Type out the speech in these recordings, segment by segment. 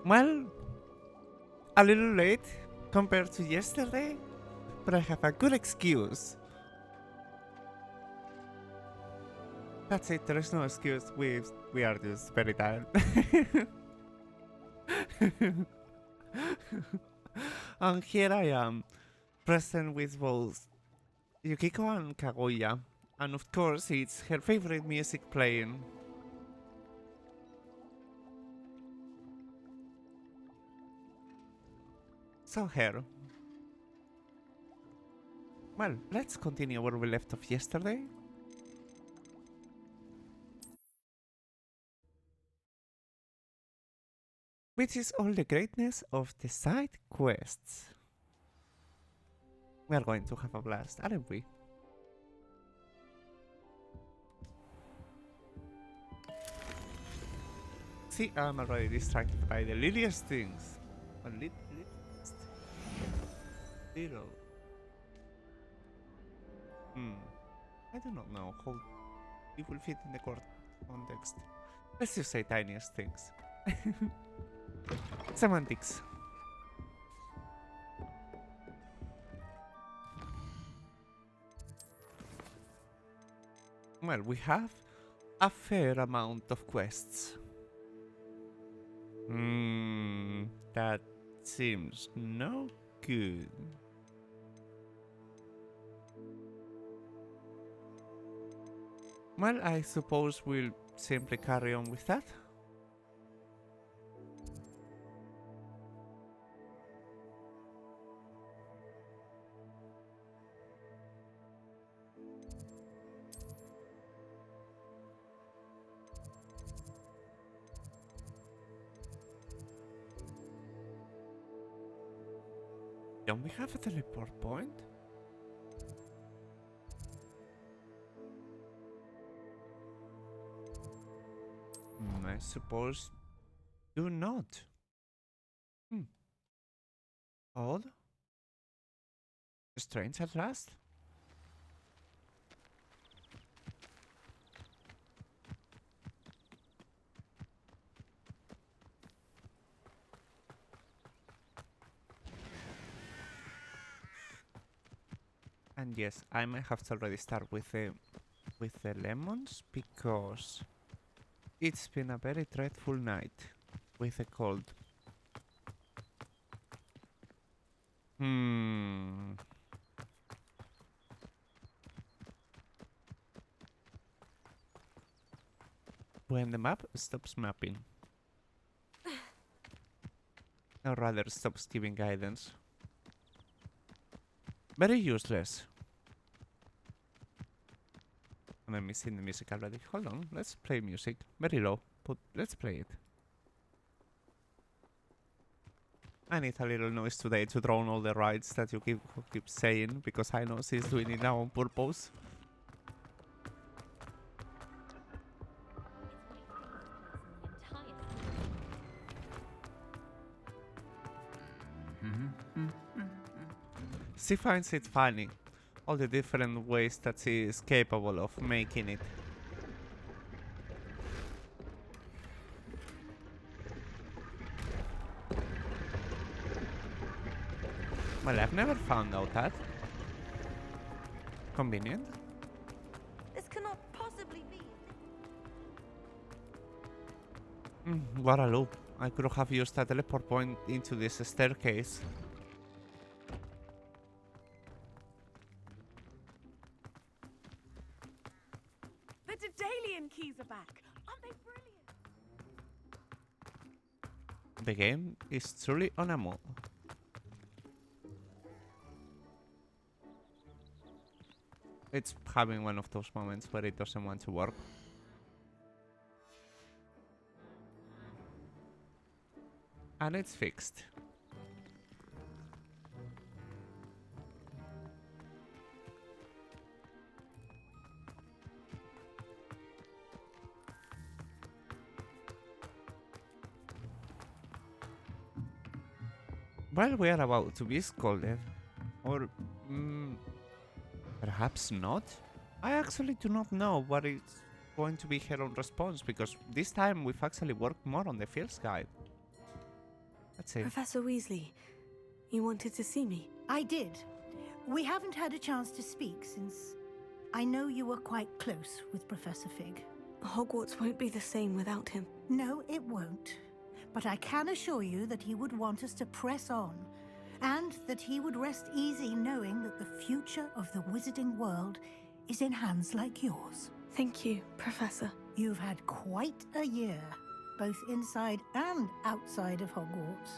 Well, a little late compared to yesterday, but I have a good excuse. That's it, there is no excuse. We are just very tired. And here I am, present with both Yukiko and Kaguya, and of course it's her favorite music playing. So here. Well, let's continue where we left off yesterday. Which is all the greatness of the side quests. We are going to have a blast, aren't we? See, I'm already distracted by the littlest things. Littlest. Little. I do not know how it will fit in the context. Let's just say tiniest things. Semantics. Well, we have a fair amount of quests. That seems no good. Well, I suppose we'll simply carry on with that. Don't we have a teleport point? I suppose do not. Odd. Strange at last. And yes, I might have to already start with the lemons because it's been a very dreadful night with a cold. When the map stops mapping. Or rather stops giving guidance. Very useless. Am I missing the music already? Hold on, let's play music. Very low, but let's play it. I need a little noise today to drown all the rights that you keep saying, because I know she's doing it now on purpose. She finds it funny, all the different ways that she is capable of making it. Well, I've never found out that. Convenient. This cannot possibly be. What a loop. I could have used a teleport point into this staircase. The Daedalian keys are back. Aren't they brilliant? The game is truly on a move. It's having one of those moments where it doesn't want to work. And it's fixed. Well, we are about to be scolded. Or perhaps not? I actually do not know what is going to be her own response, because this time we've actually worked more on the Field's guide. That's it. Professor Weasley, you wanted to see me? I did. We haven't had a chance to speak since I know you were quite close with Professor Fig. Hogwarts won't be the same without him. No, it won't. But I can assure you that he would want us to press on, and that he would rest easy knowing that the future of the wizarding world is in hands like yours. Thank you, Professor. You've had quite a year, both inside and outside of Hogwarts.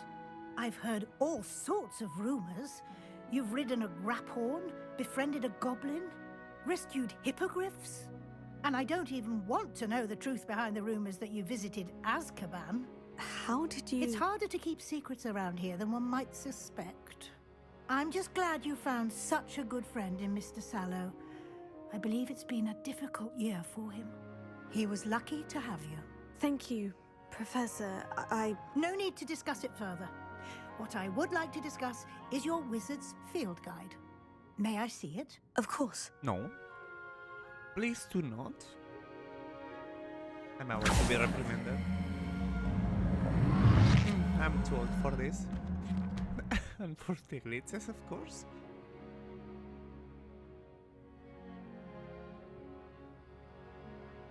I've heard all sorts of rumors. You've ridden a graphorn, befriended a goblin, rescued hippogriffs. And I don't even want to know the truth behind the rumors that you visited Azkaban. How did you... It's harder to keep secrets around here than one might suspect. I'm just glad you found such a good friend in Mr. Sallow. I believe it's been a difficult year for him. He was lucky to have you. Thank you, Professor. No need to discuss it further. What I would like to discuss is your wizard's field guide. May I see it? Of course. No. Please do not. I'm about to be reprimanded. I'm too old for this. And for the glitches, of course.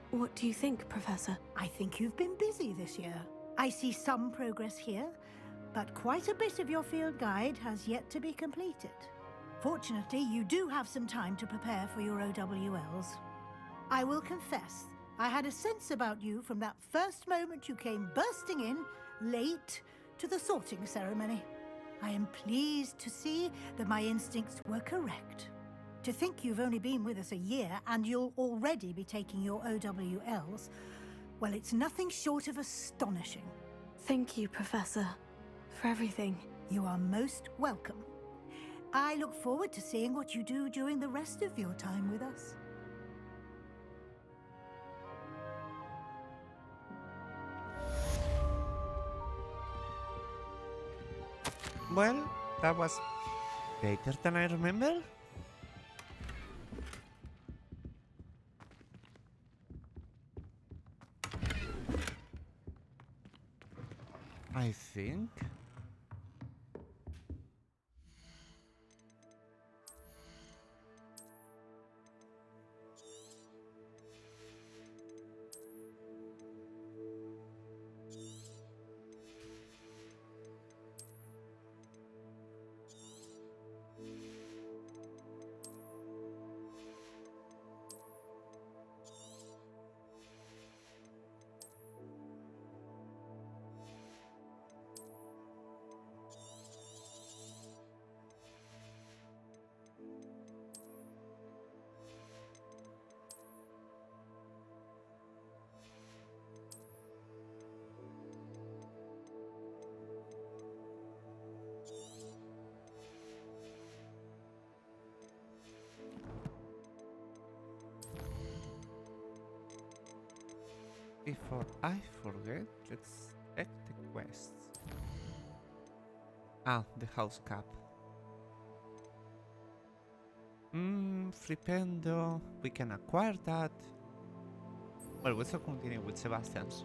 What do you think, Professor? I think you've been busy this year. I see some progress here, but quite a bit of your field guide has yet to be completed. Fortunately, you do have some time to prepare for your OWLs. I will confess, I had a sense about you from that first moment you came bursting in, late, to the sorting ceremony. I am pleased to see that my instincts were correct. To think you've only been with us a year and you'll already be taking your OWLs, well, it's nothing short of astonishing. Thank you, Professor, for everything. You are most welcome. I look forward to seeing what you do during the rest of your time with us. Well, that was later than I remember. I think. Before I forget, let's check the quests. Ah, the house cap. Flipendo. We can acquire that. Well, we'll continue with Sebastian's.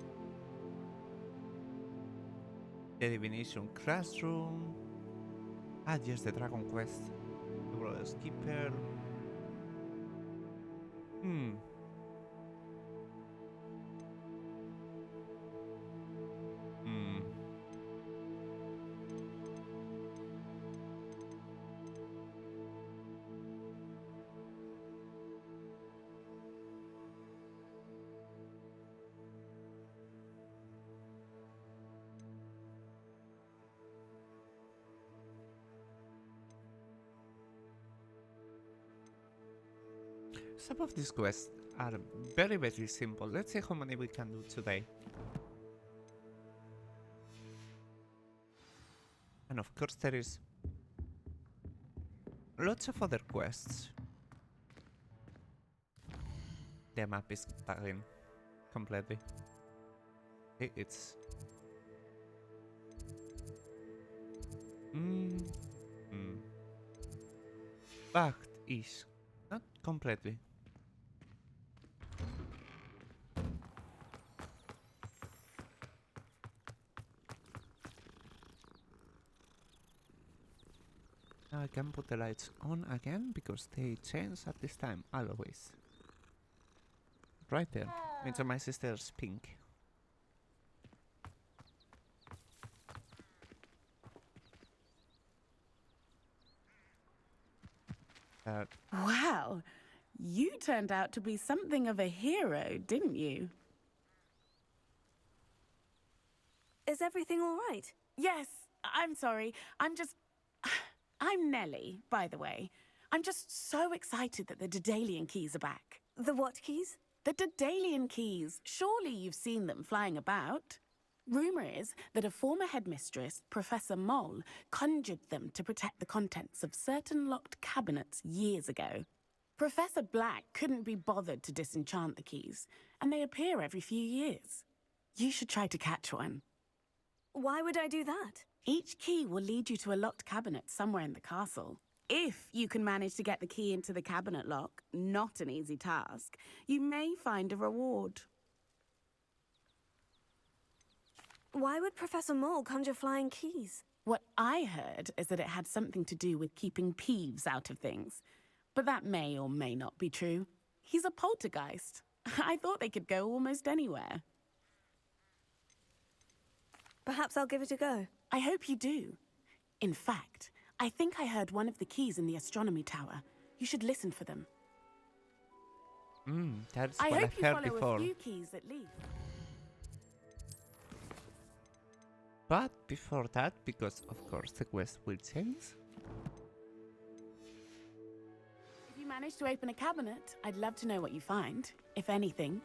The Divination Classroom. Ah, yes, the Dragon Quest. The Brother's Keeper. Some of these quests are very, very simple. Let's see how many we can do today. And of course there is lots of other quests. The map is bugging completely. It's... Bugged-ish. Not completely. Now I can put the lights on again because they change at this time, always. Right there. Means my sister's pink. Wow, you turned out to be something of a hero, didn't you? Is everything all right? Yes, I'm sorry. I'm Nellie, by the way. I'm just so excited that the Daedalian keys are back. The what keys? The Daedalian keys. Surely you've seen them flying about. Rumour is that a former headmistress, Professor Mole, conjured them to protect the contents of certain locked cabinets years ago. Professor Black couldn't be bothered to disenchant the keys, and they appear every few years. You should try to catch one. Why would I do that? Each key will lead you to a locked cabinet somewhere in the castle. If you can manage to get the key into the cabinet lock, not an easy task, you may find a reward. Why would Professor Mole conjure flying keys? What I heard is that it had something to do with keeping Peeves out of things. But that may or may not be true. He's a poltergeist. I thought they could go almost anywhere. Perhaps I'll give it a go. I hope you do. In fact, I think I heard one of the keys in the astronomy tower. You should listen for them. That's I what hope I've you heard follow before. a few keys at least. But before that, because of course the quest will change. If you manage to open a cabinet, I'd love to know what you find, if anything.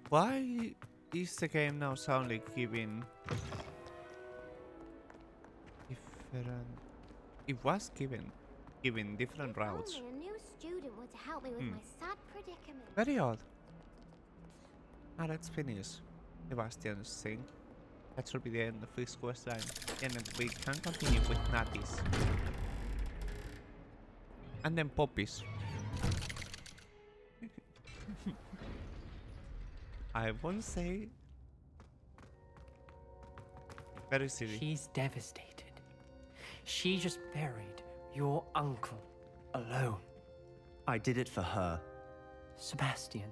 Why is the game now suddenly giving different? It was giving different routes. If only a new student were to help me with my sad predicament. Very odd. Now let's finish Sebastian's thing. That should be the end of this quest line. And then we can continue with Natty's. And then Poppy's. I won't say... Very silly. She's devastated. She just buried your uncle alone. I did it for her. Sebastian,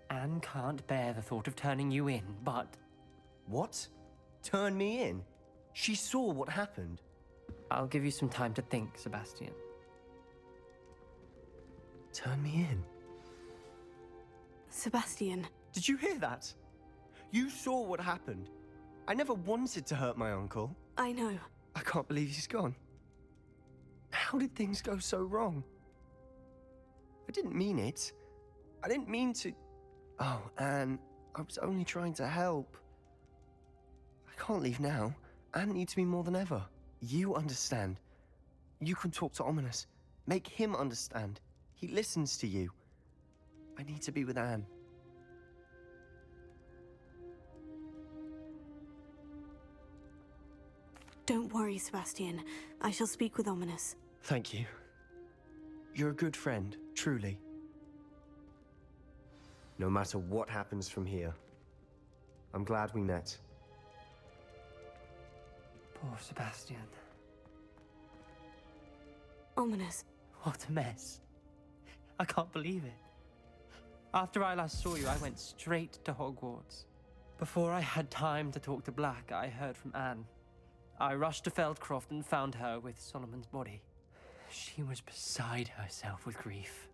Anne can't bear the thought of turning you in, but... What? Turn me in? She saw what happened. I'll give you some time to think, Sebastian. Turn me in? Sebastian. Did you hear that? You saw what happened. I never wanted to hurt my uncle. I know. I can't believe he's gone. How did things go so wrong? I didn't mean it. I didn't mean to... Oh, Anne, I was only trying to help. I can't leave now. Anne needs me more than ever. You understand. You can talk to Ominous. Make him understand. He listens to you. I need to be with Anne. Don't worry, Sebastian. I shall speak with Ominous. Thank you. You're a good friend, truly. No matter what happens from here, I'm glad we met. Poor Sebastian. Ominous. What a mess. I can't believe it. After I last saw you, I went straight to Hogwarts. Before I had time to talk to Black, I heard from Anne. I rushed to Feldcroft and found her with Solomon's body. She was beside herself with grief.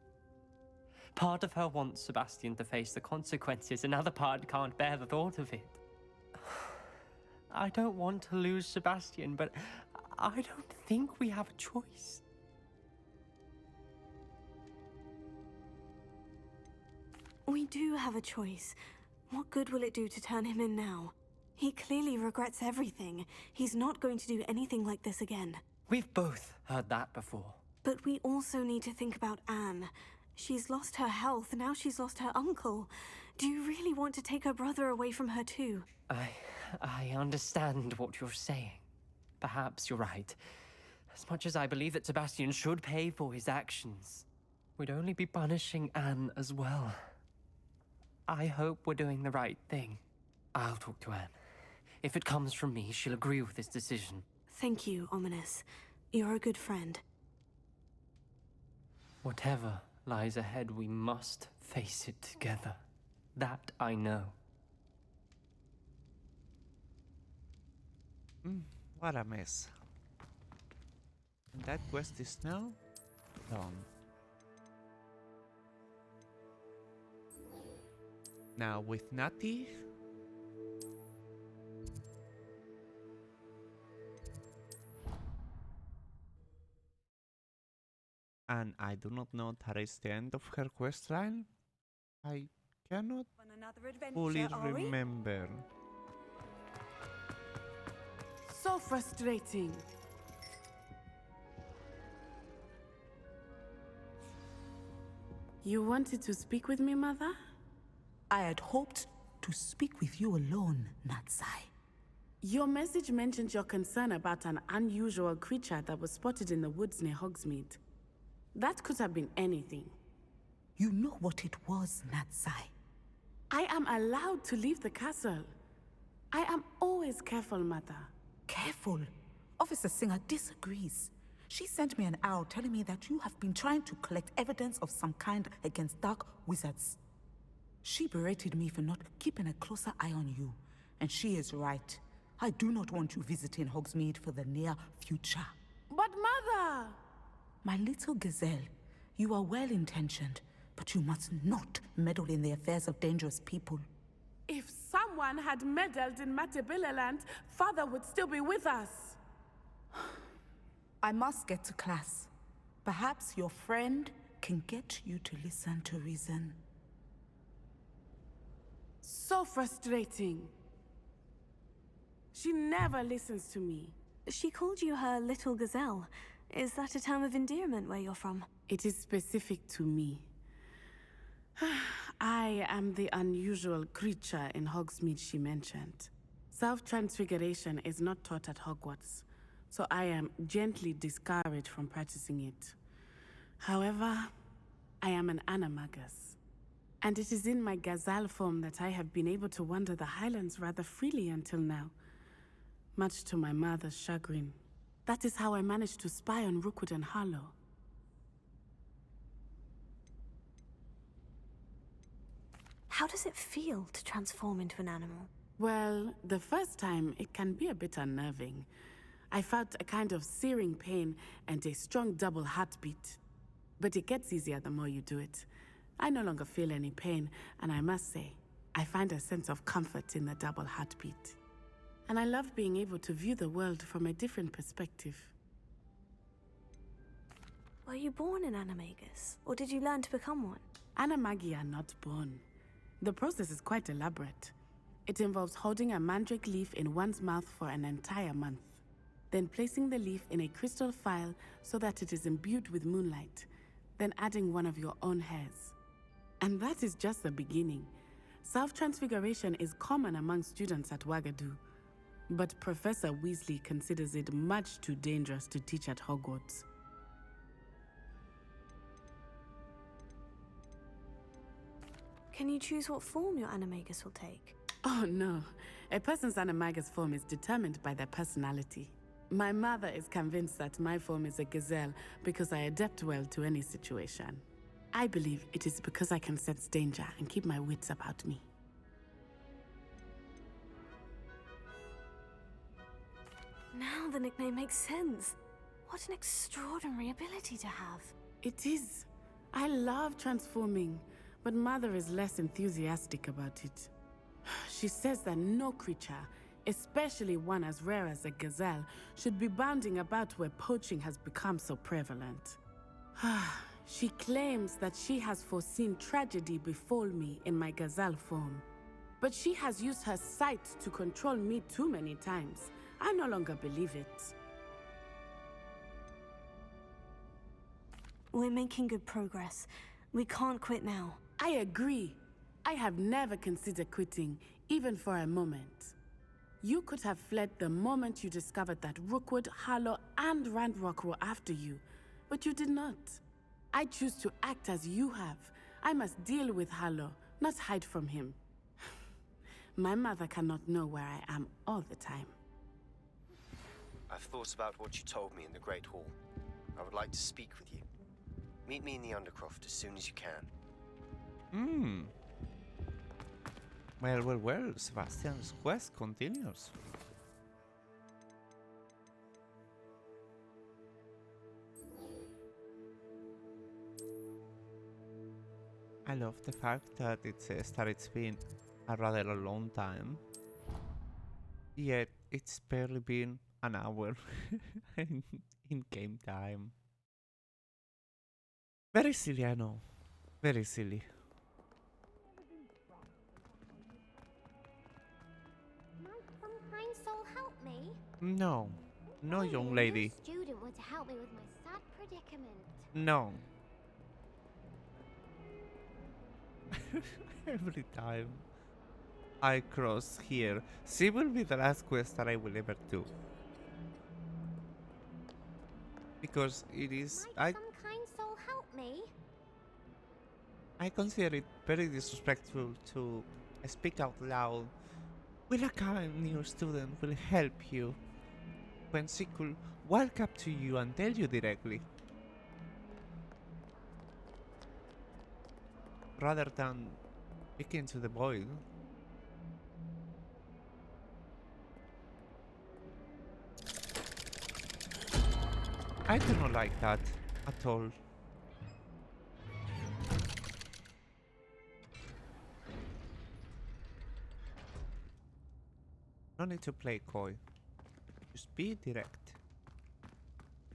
Part of her wants Sebastian to face the consequences, another part can't bear the thought of it. I don't want to lose Sebastian, but I don't think we have a choice. We do have a choice. What good will it do to turn him in now? He clearly regrets everything. He's not going to do anything like this again. We've both heard that before. But we also need to think about Anne. She's lost her health, now she's lost her uncle. Do you really want to take her brother away from her too? I understand what you're saying. Perhaps you're right. As much as I believe that Sebastian should pay for his actions, we'd only be punishing Anne as well. I hope we're doing the right thing. I'll talk to Anne. If it comes from me, she'll agree with this decision. Thank you, Ominous. You're a good friend. Whatever lies ahead, we must face it together. That I know. What a mess. And that quest is now done. Now with Natty. And I do not know that is the end of her quest line. I cannot fully remember. So frustrating. You wanted to speak with me, Mother? I had hoped to speak with you alone, Natsai. Your message mentioned your concern about an unusual creature that was spotted in the woods near Hogsmeade. That could have been anything. You know what it was, Natsai. I am allowed to leave the castle. I am always careful, Mother. Careful. Officer Singer disagrees. She sent me an owl telling me that you have been trying to collect evidence of some kind against dark wizards. She berated me for not keeping a closer eye on you. And she is right. I do not want you visiting Hogsmeade for the near future. But Mother! My little gazelle, you are well-intentioned, but you must not meddle in the affairs of dangerous people. If someone had meddled in Matabeleland, Father would still be with us. I must get to class. Perhaps your friend can get you to listen to reason. So frustrating. She never listens to me. She called you her little gazelle. Is that a term of endearment where you're from? It is specific to me. I am the unusual creature in Hogsmeade she mentioned. Self-transfiguration is not taught at Hogwarts, so I am gently discouraged from practicing it. However, I am an animagus, and it is in my gazelle form that I have been able to wander the Highlands rather freely until now, much to my mother's chagrin. That is how I managed to spy on Rookwood and Harlow. How does it feel to transform into an animal? Well, the first time, it can be a bit unnerving. I felt a kind of searing pain and a strong double heartbeat. But it gets easier the more you do it. I no longer feel any pain, and I must say, I find a sense of comfort in the double heartbeat. And I love being able to view the world from a different perspective. Were you born an animagus, or did you learn to become one? Animagi are not born. The process is quite elaborate. It involves holding a mandrake leaf in one's mouth for an entire month, then placing the leaf in a crystal phial so that it is imbued with moonlight, then adding one of your own hairs. And that is just the beginning. Self-transfiguration is common among students at Wagadu, but Professor Weasley considers it much too dangerous to teach at Hogwarts. Can you choose what form your animagus will take? Oh no, a person's animagus form is determined by their personality. My mother is convinced that my form is a gazelle because I adapt well to any situation. I believe it is because I can sense danger and keep my wits about me. Now the nickname makes sense. What an extraordinary ability to have. It is. I love transforming, but Mother is less enthusiastic about it. She says that no creature, especially one as rare as a gazelle, should be bounding about where poaching has become so prevalent. She claims that she has foreseen tragedy befall me in my gazelle form. But she has used her sight to control me too many times. I no longer believe it. We're making good progress. We can't quit now. I agree. I have never considered quitting, even for a moment. You could have fled the moment you discovered that Rookwood, Harlow, and Ranrock were after you, but you did not. I choose to act as you have. I must deal with Harlow, not hide from him. My mother cannot know where I am all the time. I've thought about what you told me in the Great Hall. I would like to speak with you. Meet me in the Undercroft as soon as you can. Well, Sebastian's quest continues. I love the fact that it says that it's been a rather a long time, yet it's barely been an hour in game time. Very silly, I know. Very silly. Might some kind soul help me? No. No, Only young a lady. new student were to help me with my sad predicament. No. Every time I cross here, she will be the last quest that I will ever do. Because it is... Might some kind soul help me? I consider it very disrespectful to speak out loud. Will a kind new student will help you when she could walk up to you and tell you directly, rather than speaking to the void. I do not like that at all. No need to play coy. Just be direct.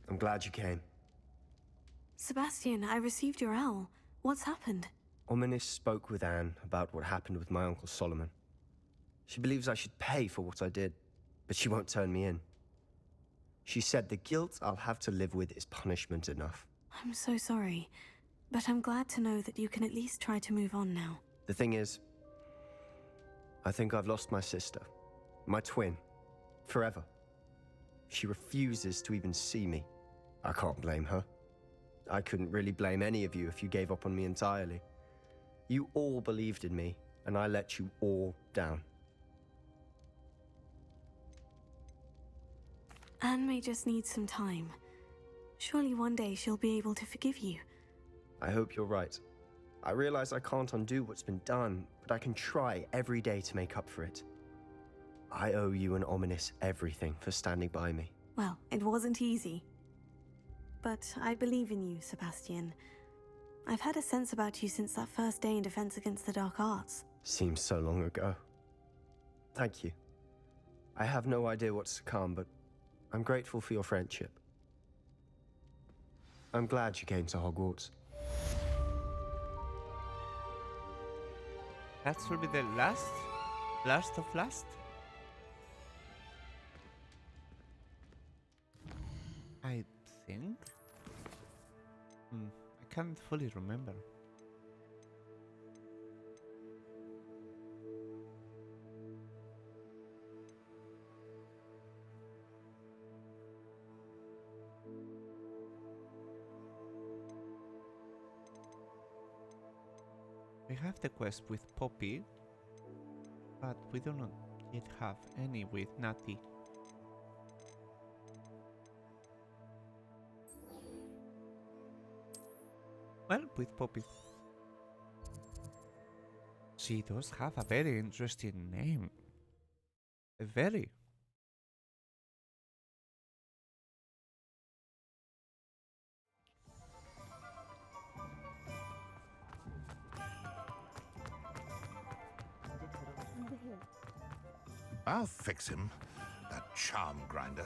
I'm glad you came. Sebastian, I received your owl. What's happened? Ominis spoke with Anne about what happened with my Uncle Solomon. She believes I should pay for what I did, but she won't turn me in. She said the guilt I'll have to live with is punishment enough. I'm so sorry, but I'm glad to know that you can at least try to move on now. The thing is, I think I've lost my sister, my twin, forever. She refuses to even see me. I can't blame her. I couldn't really blame any of you if you gave up on me entirely. You all believed in me, and I let you all down. Anne may just need some time. Surely one day she'll be able to forgive you. I hope you're right. I realize I can't undo what's been done, but I can try every day to make up for it. I owe you and Ominis everything for standing by me. Well, it wasn't easy. But I believe in you, Sebastian. I've had a sense about you since that first day in Defense Against the Dark Arts. Seems so long ago. Thank you. I have no idea what's to come, but I'm grateful for your friendship. I'm glad you came to Hogwarts. That will be the last of last. I think. I can't fully remember. We have the quest with Poppy, but we do not yet have any with Natty. Well, with Poppy. She does have a very interesting name. A very. I'll fix him, that charm grinder.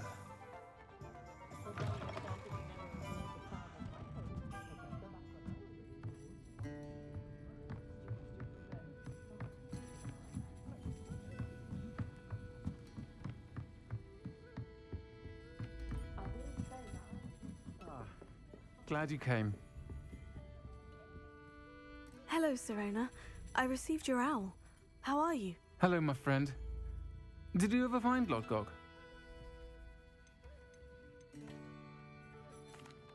Glad you came. Hello, Serena. I received your owl. How are you? Hello, my friend. Did you ever find Lodgok?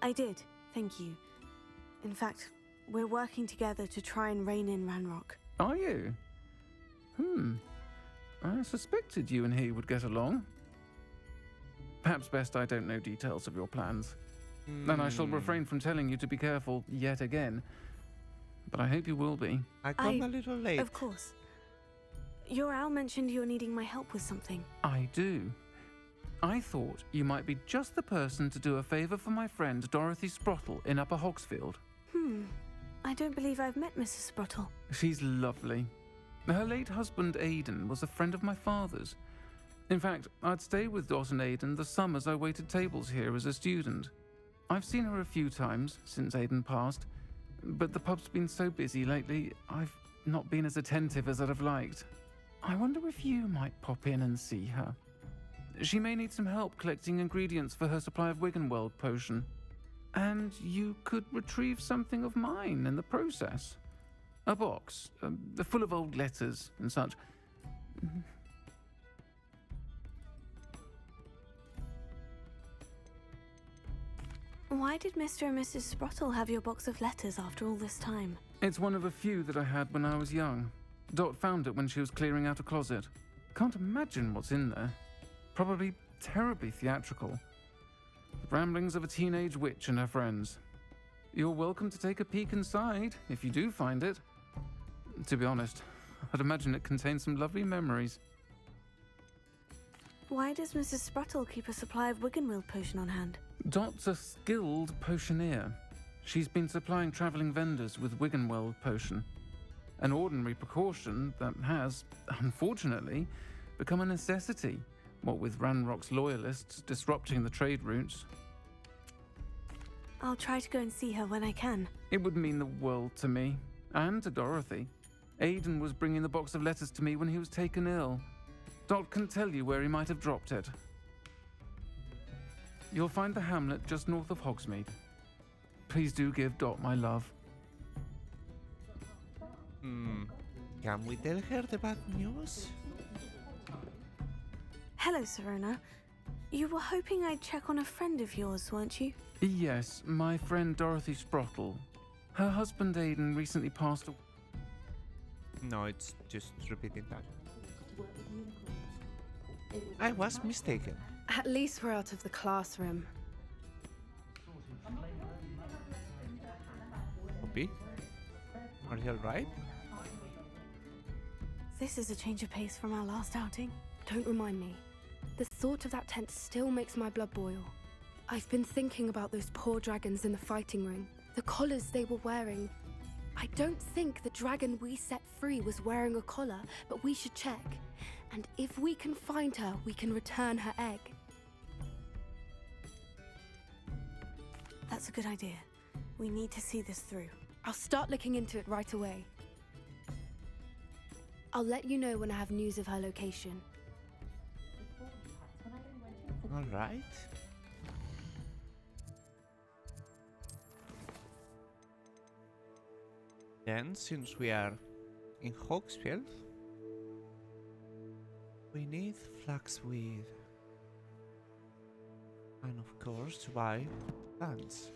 I did, thank you. In fact, we're working together to try and rein in Ranrock. Are you? I suspected you and he would get along. Perhaps best I don't know details of your plans. Then I shall refrain from telling you to be careful yet again. But I hope you will be. I come a little late. Of course. Your owl mentioned you're needing my help with something. I do. I thought you might be just the person to do a favor for my friend Dorothy Sprottle in Upper Hogsfield. I don't believe I've met Mrs. Sprottle. She's lovely. Her late husband Aidan was a friend of my father's. In fact, I'd stayed with Dot and Aidan the summers I waited tables here as a student. I've seen her a few times since Aidan passed, but the pub's been so busy lately, I've not been as attentive as I'd have liked. I wonder if you might pop in and see her. She may need some help collecting ingredients for her supply of Wiggenweld potion. And you could retrieve something of mine in the process. A box, full of old letters and such. Why did Mr. and Mrs. Sprottle have your box of letters after all this time? It's one of a few that I had when I was young. Dot found it when she was clearing out a closet. Can't imagine what's in there. Probably terribly theatrical. The ramblings of a teenage witch and her friends. You're welcome to take a peek inside, if you do find it. To be honest, I'd imagine it contains some lovely memories. Why does Mrs. Sprottle keep a supply of Wiggenweld potion on hand? Dot's a skilled potioneer. She's been supplying travelling vendors with Wiggenweld potion. An ordinary precaution that has, unfortunately, become a necessity. What with Ranrock's loyalists disrupting the trade routes. I'll try to go and see her when I can. It would mean the world to me, and to Dorothy. Aidan was bringing the box of letters to me when he was taken ill. Dot can tell you where he might have dropped it. You'll find the hamlet just north of Hogsmeade. Please do give Dot my love. Can we tell her the bad news? Hello, Serona. You were hoping I'd check on a friend of yours, weren't you? Yes, my friend Dorothy Sprottle. Her husband Aidan recently passed away. No, it's just repeating that. I was mistaken. At least we're out of the classroom. Poppy? Are you alright? This is a change of pace from our last outing. Don't remind me. The thought of that tent still makes my blood boil. I've been thinking about those poor dragons in the fighting ring. The collars they were wearing. I don't think the dragon we set free was wearing a collar, but we should check. And if we can find her, we can return her egg. That's a good idea. We need to see this through. I'll start looking into it right away. I'll let you know when I have news of her location. Alright. Then, since we are in Hogsfield, we need flaxweed. And of course, to buy plants.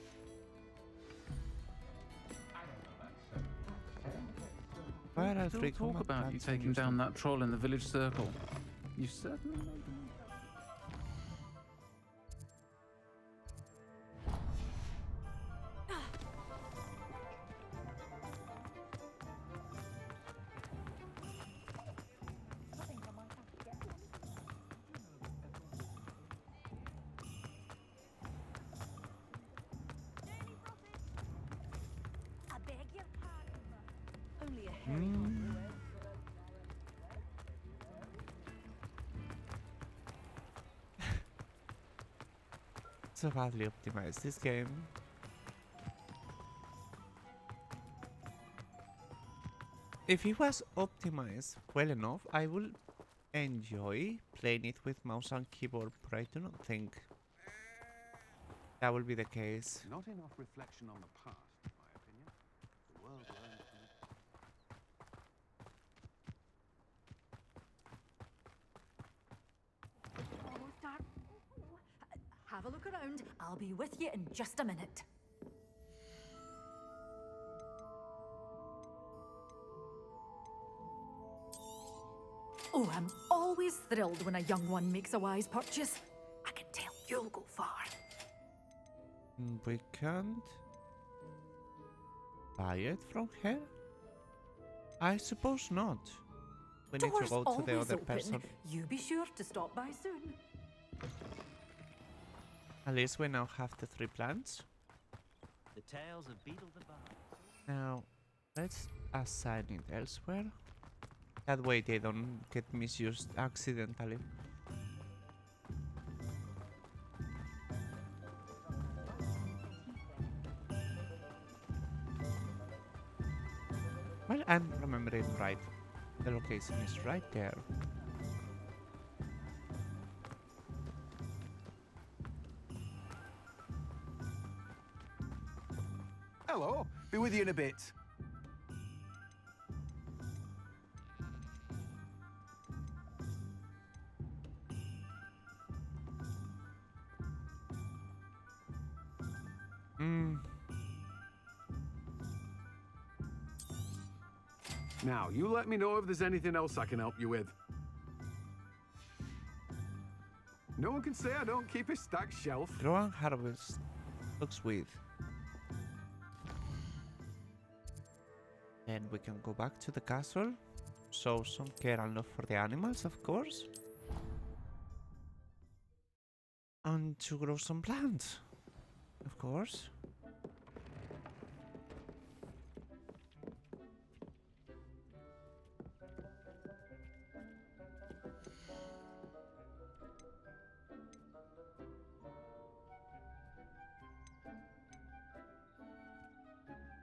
Where are Still three talk common about you plants taking and down that troll in the village circle. You certainly know. So badly optimized this game. If it was optimized well enough, I will enjoy playing it with mouse and keyboard, but I do not think that will be the case. Not enough reflection on the past, in my opinion. The world learns from it. Have a look around. I'll be with you in just a minute. Oh, I'm always thrilled when a young one makes a wise purchase. I can tell you'll go far. We can't buy it from her? I suppose not. We need to Door's go to the always other open. person. You be sure to stop by soon. At least we now have the 3 plants. The tales of Beetle the Bard. Now, let's assign it elsewhere. That way they don't get misused accidentally. Well, I'm remembering right. The location is right there. Hello, be with you in a bit. Now, you let me know if there's anything else I can help you with. No one can say I don't keep a stacked shelf. Grow and harvest looks weird. Then we can go back to the castle, show some care and love for the animals, of course. And to grow some plants, of course.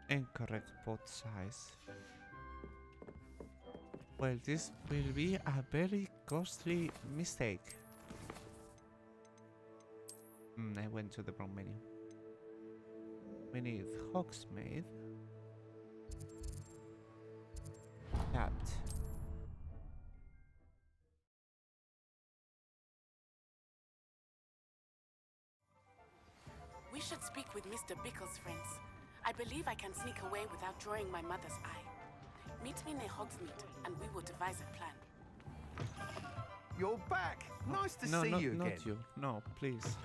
Incorrect pot size. Well, this will be a very costly mistake. I went to the wrong menu. We need Hogsmeade. That. We should speak with Mr. Bickle's friends. I believe I can sneak away without drawing my mother's eye. Meet me near Hogsmeade, and we will devise a plan. You're back. Nice to No, see you again. not you. No, please.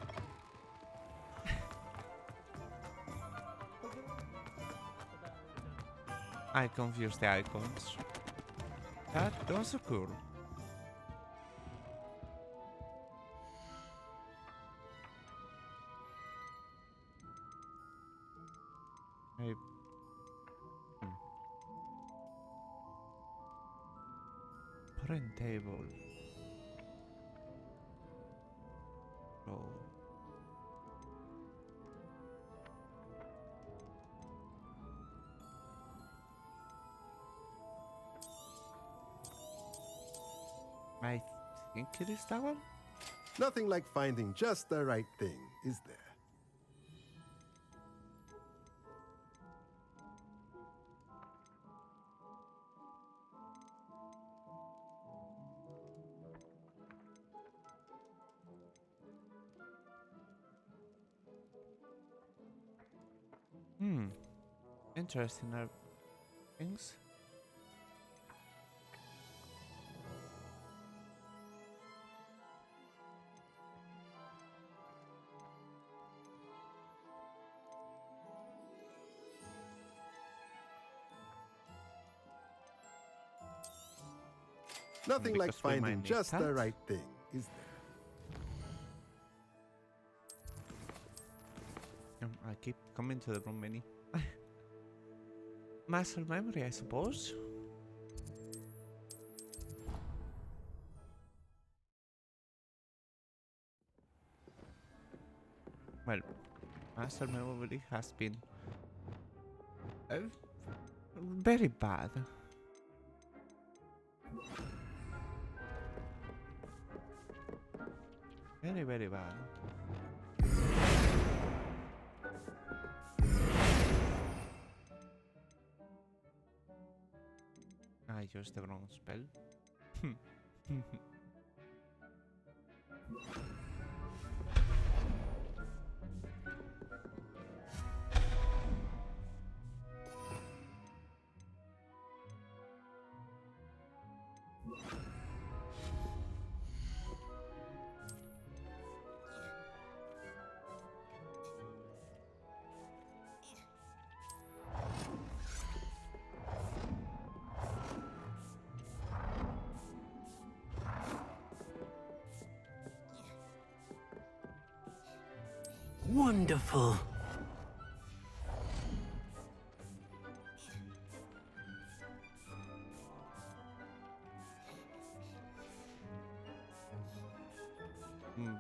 I confused the icons. That does occur. Print table. Oh. I think it is that one. Nothing like finding just the right thing, is there? Interesting things. Nothing like Because we might finding need just the that. right thing, is there? I keep coming to the wrong menu. Muscle memory, I suppose. Well, muscle memory has been very bad. Very, very bad. I used the wrong spell. Wonderful.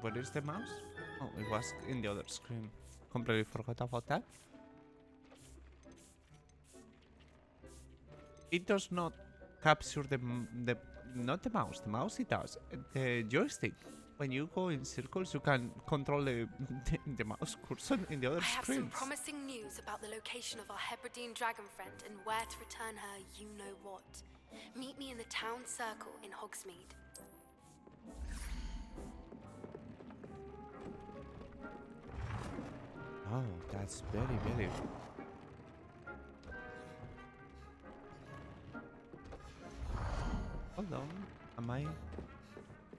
Where is the mouse? Oh, it was in the other screen. Completely forgot about that. It does not capture the not the mouse. The mouse it does. The joystick. When you go in circles, you can control the mouse cursor in the other I have screens. some promising news about the location of our Hebridean dragon friend and where to return her you-know-what. Meet me in the town circle in Hogsmeade. Oh, that's very... Hold on. Am I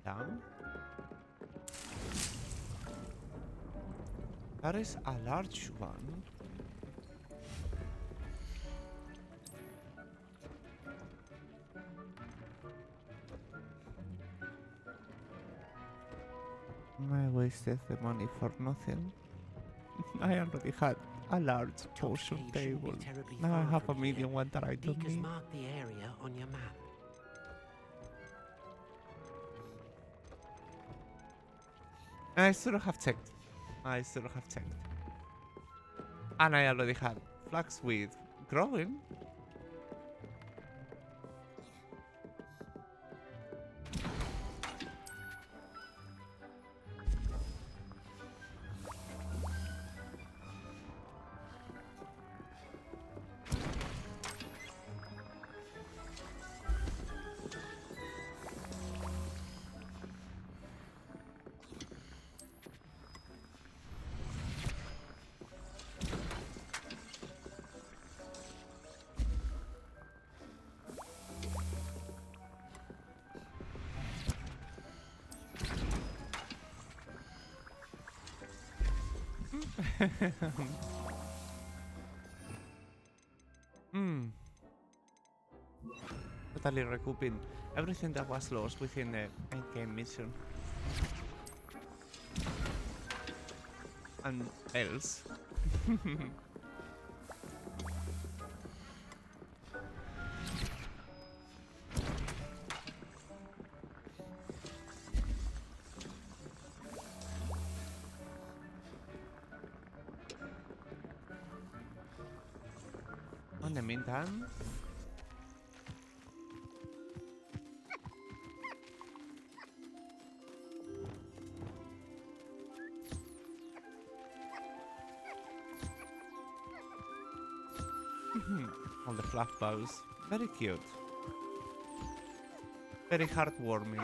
down? That is a large one. I wasted the money for nothing. I already had a large potion table. Now I have a medium one that I don't Beaker's need. marked the area on your map. I still have checked. And I already had flax with growing. Totally recouping everything that was lost within the endgame mission. And else. In the meantime, all the fluff balls, very cute, very heartwarming.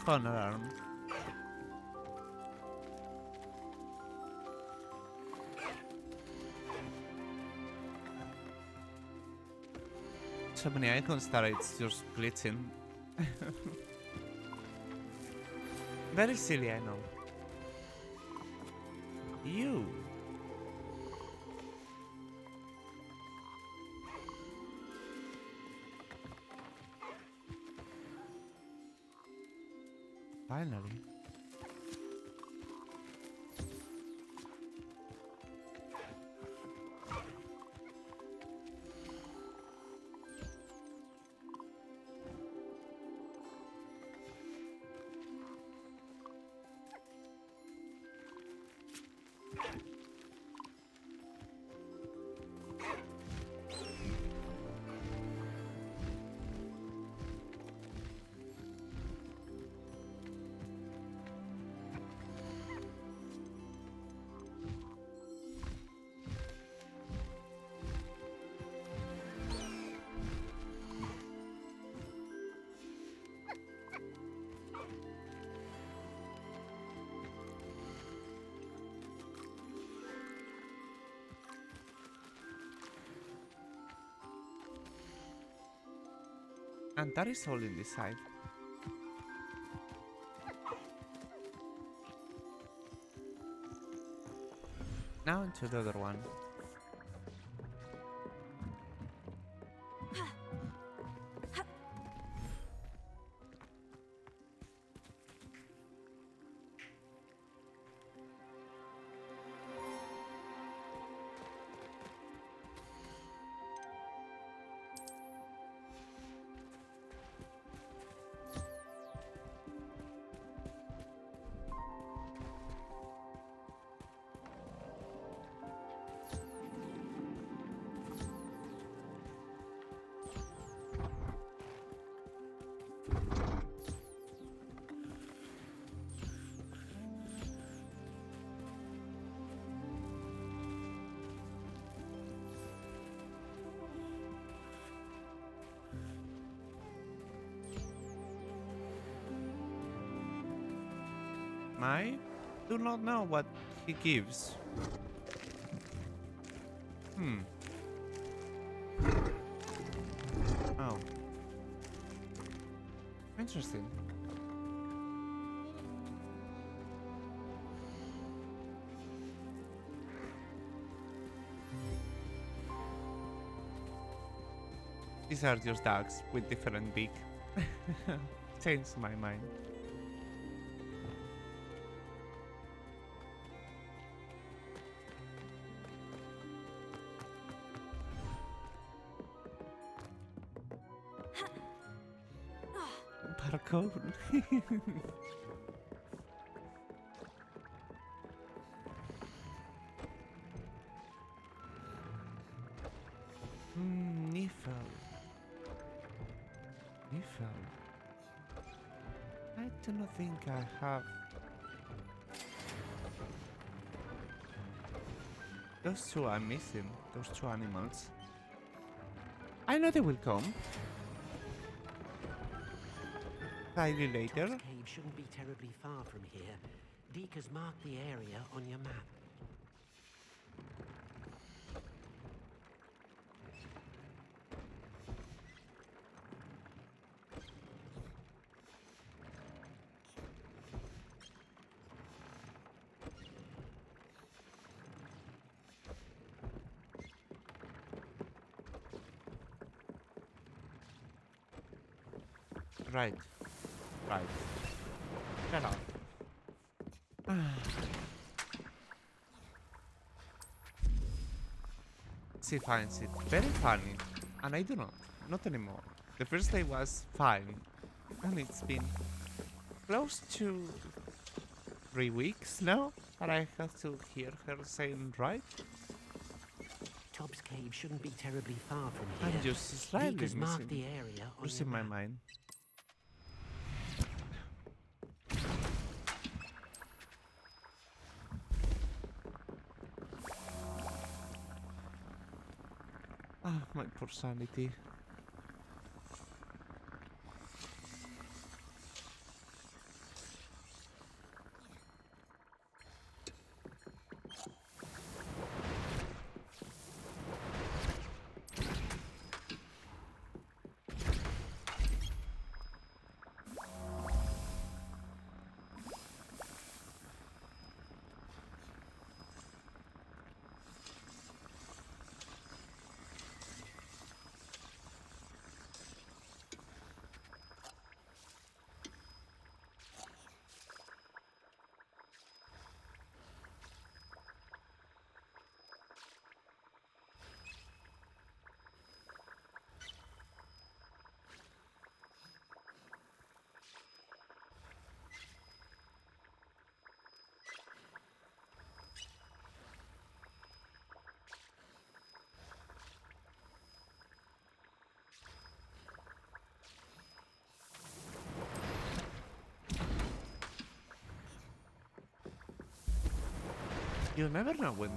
Fun alarm. So many icons that it's just glitching. Very silly, I know. You. Finally. And that is all in this side. Now into the other one. I do not know what he gives. Oh. Interesting. These are just dogs with different beak. Changed my mind. Parkour. Nifel. I do not think I have. Those two I'm missing. Those two animals. I know they will come. Slightly later. Tom's cave shouldn't be terribly far from here. Deke has marked the area on your map. Right. Shut up. She finds it very funny, and I do not anymore. The first day was fine, and it's been close to 3 weeks now that I have to hear her saying right. Tom's cave shouldn't be terribly far from here. I'm just slightly Deke has marked missing, the area on losing your my map. mind. Ah, my poor sanity. You'll never know when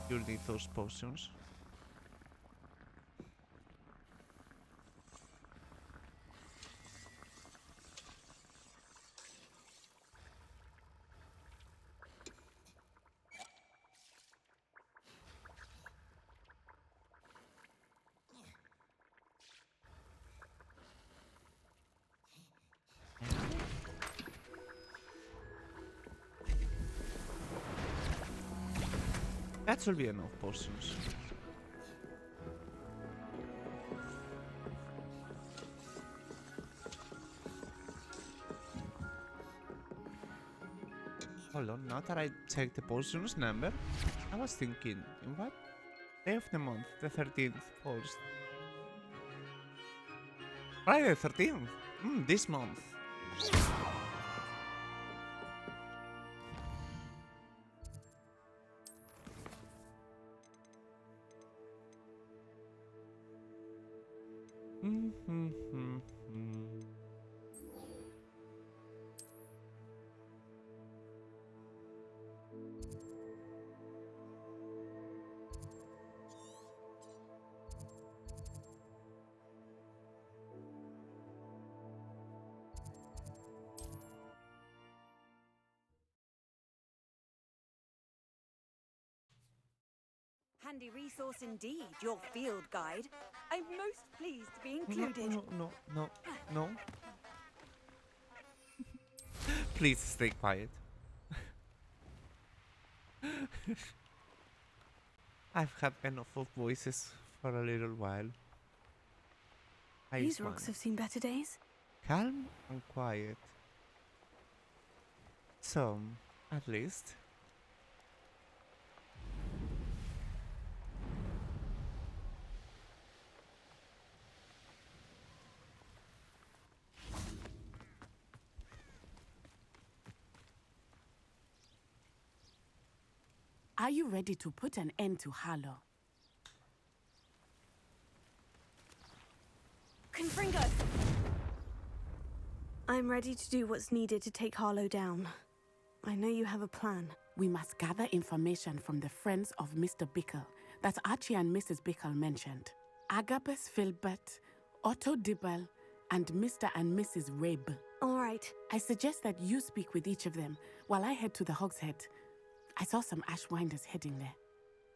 you'll need those potions. That should be enough potions. Hold on, now that I checked the potions number, I was thinking, in what day of the month the 13th falls? Friday the 13th! This month. Handy resource indeed, your field guide. I'm most pleased to be included. No. Please stay quiet. I've had enough of voices for a little while. These rocks have seen better days. Calm and quiet. Some, at least. Are you ready to put an end to Harlow? Confringo! I'm ready to do what's needed to take Harlow down. I know you have a plan. We must gather information from the friends of Mr. Bickle that Archie and Mrs. Bickle mentioned. Agabus Filbert, Otto Dibble, and Mr. and Mrs. Rabe. All right. I suggest that you speak with each of them while I head to the Hogshead. I saw some Ashwinders heading there.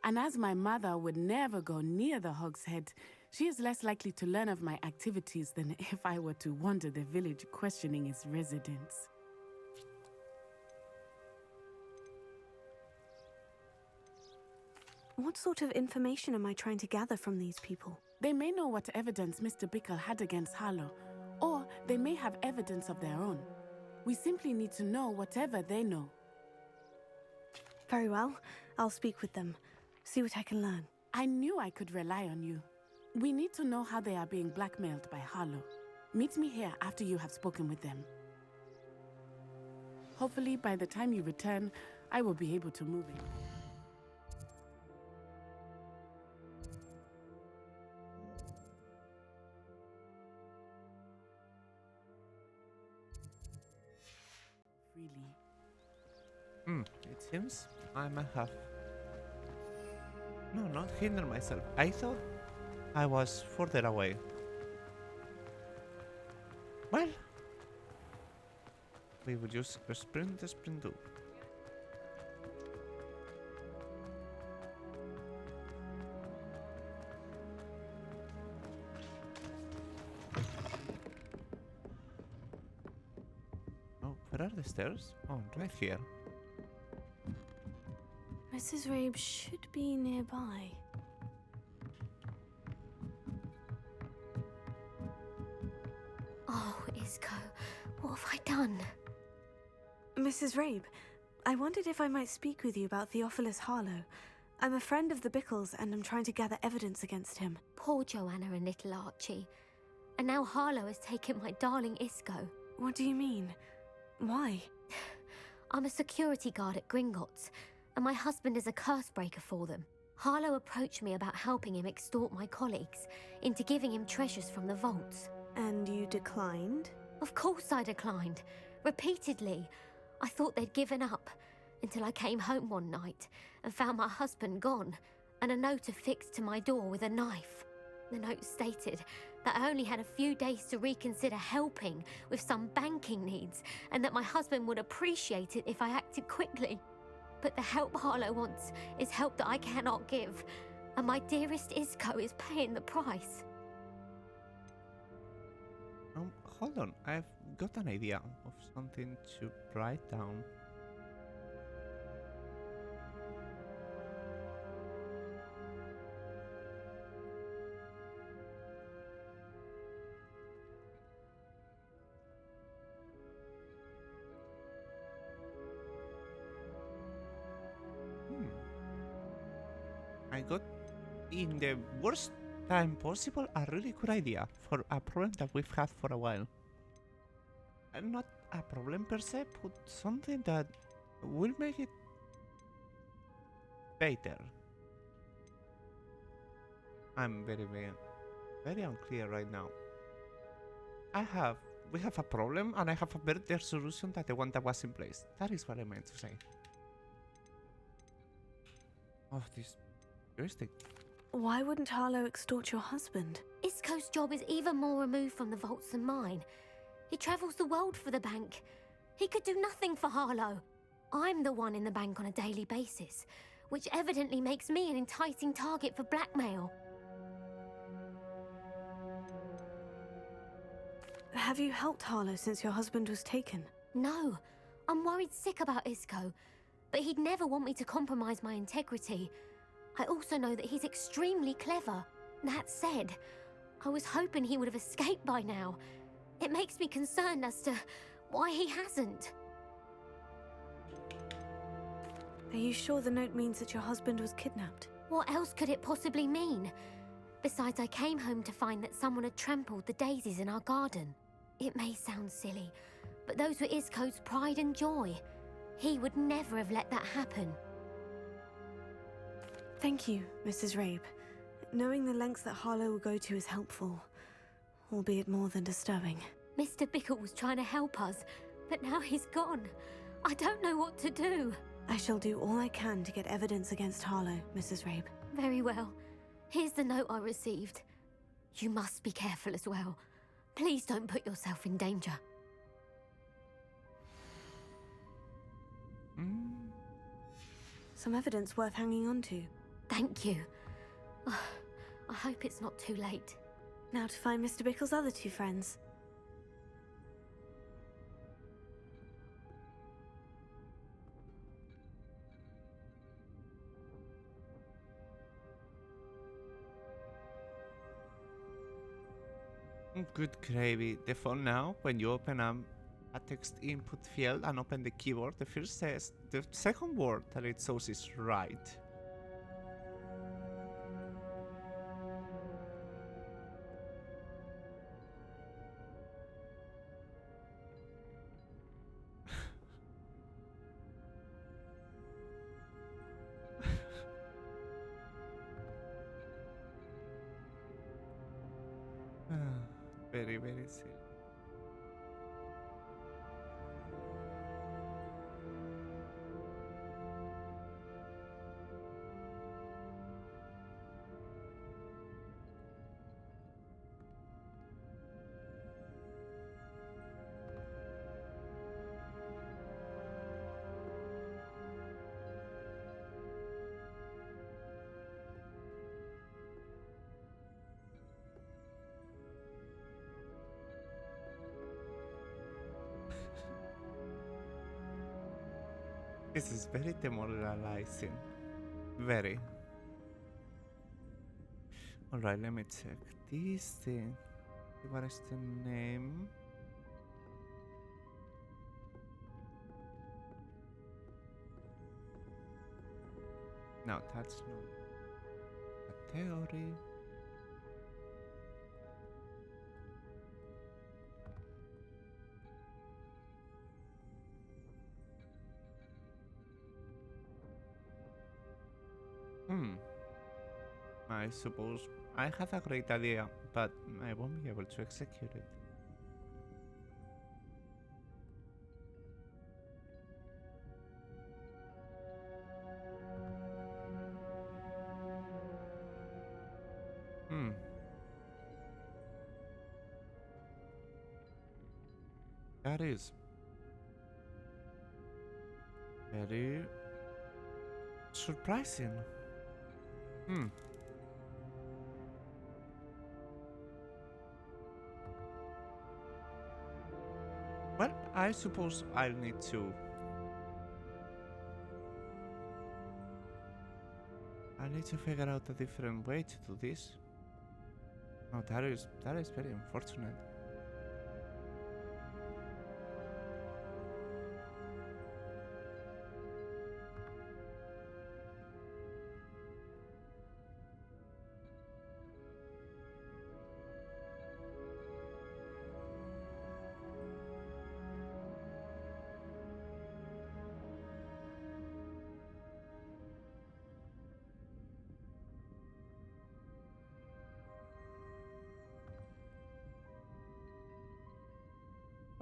And as my mother would never go near the Hogshead, she is less likely to learn of my activities than if I were to wander the village questioning its residents. What sort of information am I trying to gather from these people? They may know what evidence Mr. Bickle had against Harlow, or they may have evidence of their own. We simply need to know whatever they know. Very well. I'll speak with them. See what I can learn. I knew I could rely on you. We need to know how they are being blackmailed by Harlow. Meet me here after you have spoken with them. Hopefully, by the time you return, I will be able to move in. Freely. It seems I might have... No, not hinder myself. I thought I was further away. Well, we would use a sprint do. Oh, where are the stairs? Oh, right here. Mrs. Rabe should be nearby. Oh, Isco, what have I done? Mrs. Rabe, I wondered if I might speak with you about Theophilus Harlow. I'm a friend of the Bickles and I'm trying to gather evidence against him. Poor Joanna and little Archie. And now Harlow has taken my darling Isco. What do you mean? Why? I'm a security guard at Gringotts, and my husband is a curse breaker for them. Harlow approached me about helping him extort my colleagues into giving him treasures from the vaults. And you declined? Of course I declined. Repeatedly. I thought they'd given up, until I came home one night and found my husband gone, and a note affixed to my door with a knife. The note stated that I only had a few days to reconsider helping with some banking needs, and that my husband would appreciate it if I acted quickly. But the help Harlow wants is help that I cannot give, and my dearest Isco is paying the price. Hold on, I've got an idea of something to write down. I got, in the worst time possible, a really good idea for a problem that we've had for a while. And not a problem per se, but something that will make it better. I'm very unclear right now. We have a problem, and I have a better solution than the one that was in place. That is what I meant to say. Oh, this joystick. Why wouldn't Harlow extort your husband? Isco's job is even more removed from the vaults than mine. He travels the world for the bank. He could do nothing for Harlow. I'm the one in the bank on a daily basis, which evidently makes me an enticing target for blackmail. Have you helped Harlow since your husband was taken? No, I'm worried sick about Isco, but he'd never want me to compromise my integrity. I also know that he's extremely clever. That said, I was hoping he would have escaped by now. It makes me concerned as to why he hasn't. Are you sure the note means that your husband was kidnapped? What else could it possibly mean? Besides, I came home to find that someone had trampled the daisies in our garden. It may sound silly, but those were Isco's pride and joy. He would never have let that happen. Thank you, Mrs. Rabe. Knowing the lengths that Harlow will go to is helpful, albeit more than disturbing. Mr. Bickle was trying to help us, but now he's gone. I don't know what to do. I shall do all I can to get evidence against Harlow, Mrs. Rabe. Very well. Here's the note I received. You must be careful as well. Please don't put yourself in danger. Some evidence worth hanging on to. Thank you. I hope it's not too late. Now to find Mr. Bickle's other two friends. Good gravy. The phone now, when you open a text input field and open the keyboard, the first says the second word that it shows is right. Very silly. This is very demoralizing. Very. Alright, let me check this thing. What is the name? No, that's not a theory. I suppose I have a great idea, but I won't be able to execute it. That is very surprising. Well, I suppose I'll need to... I need to figure out a different way to do this. Oh, that is very unfortunate.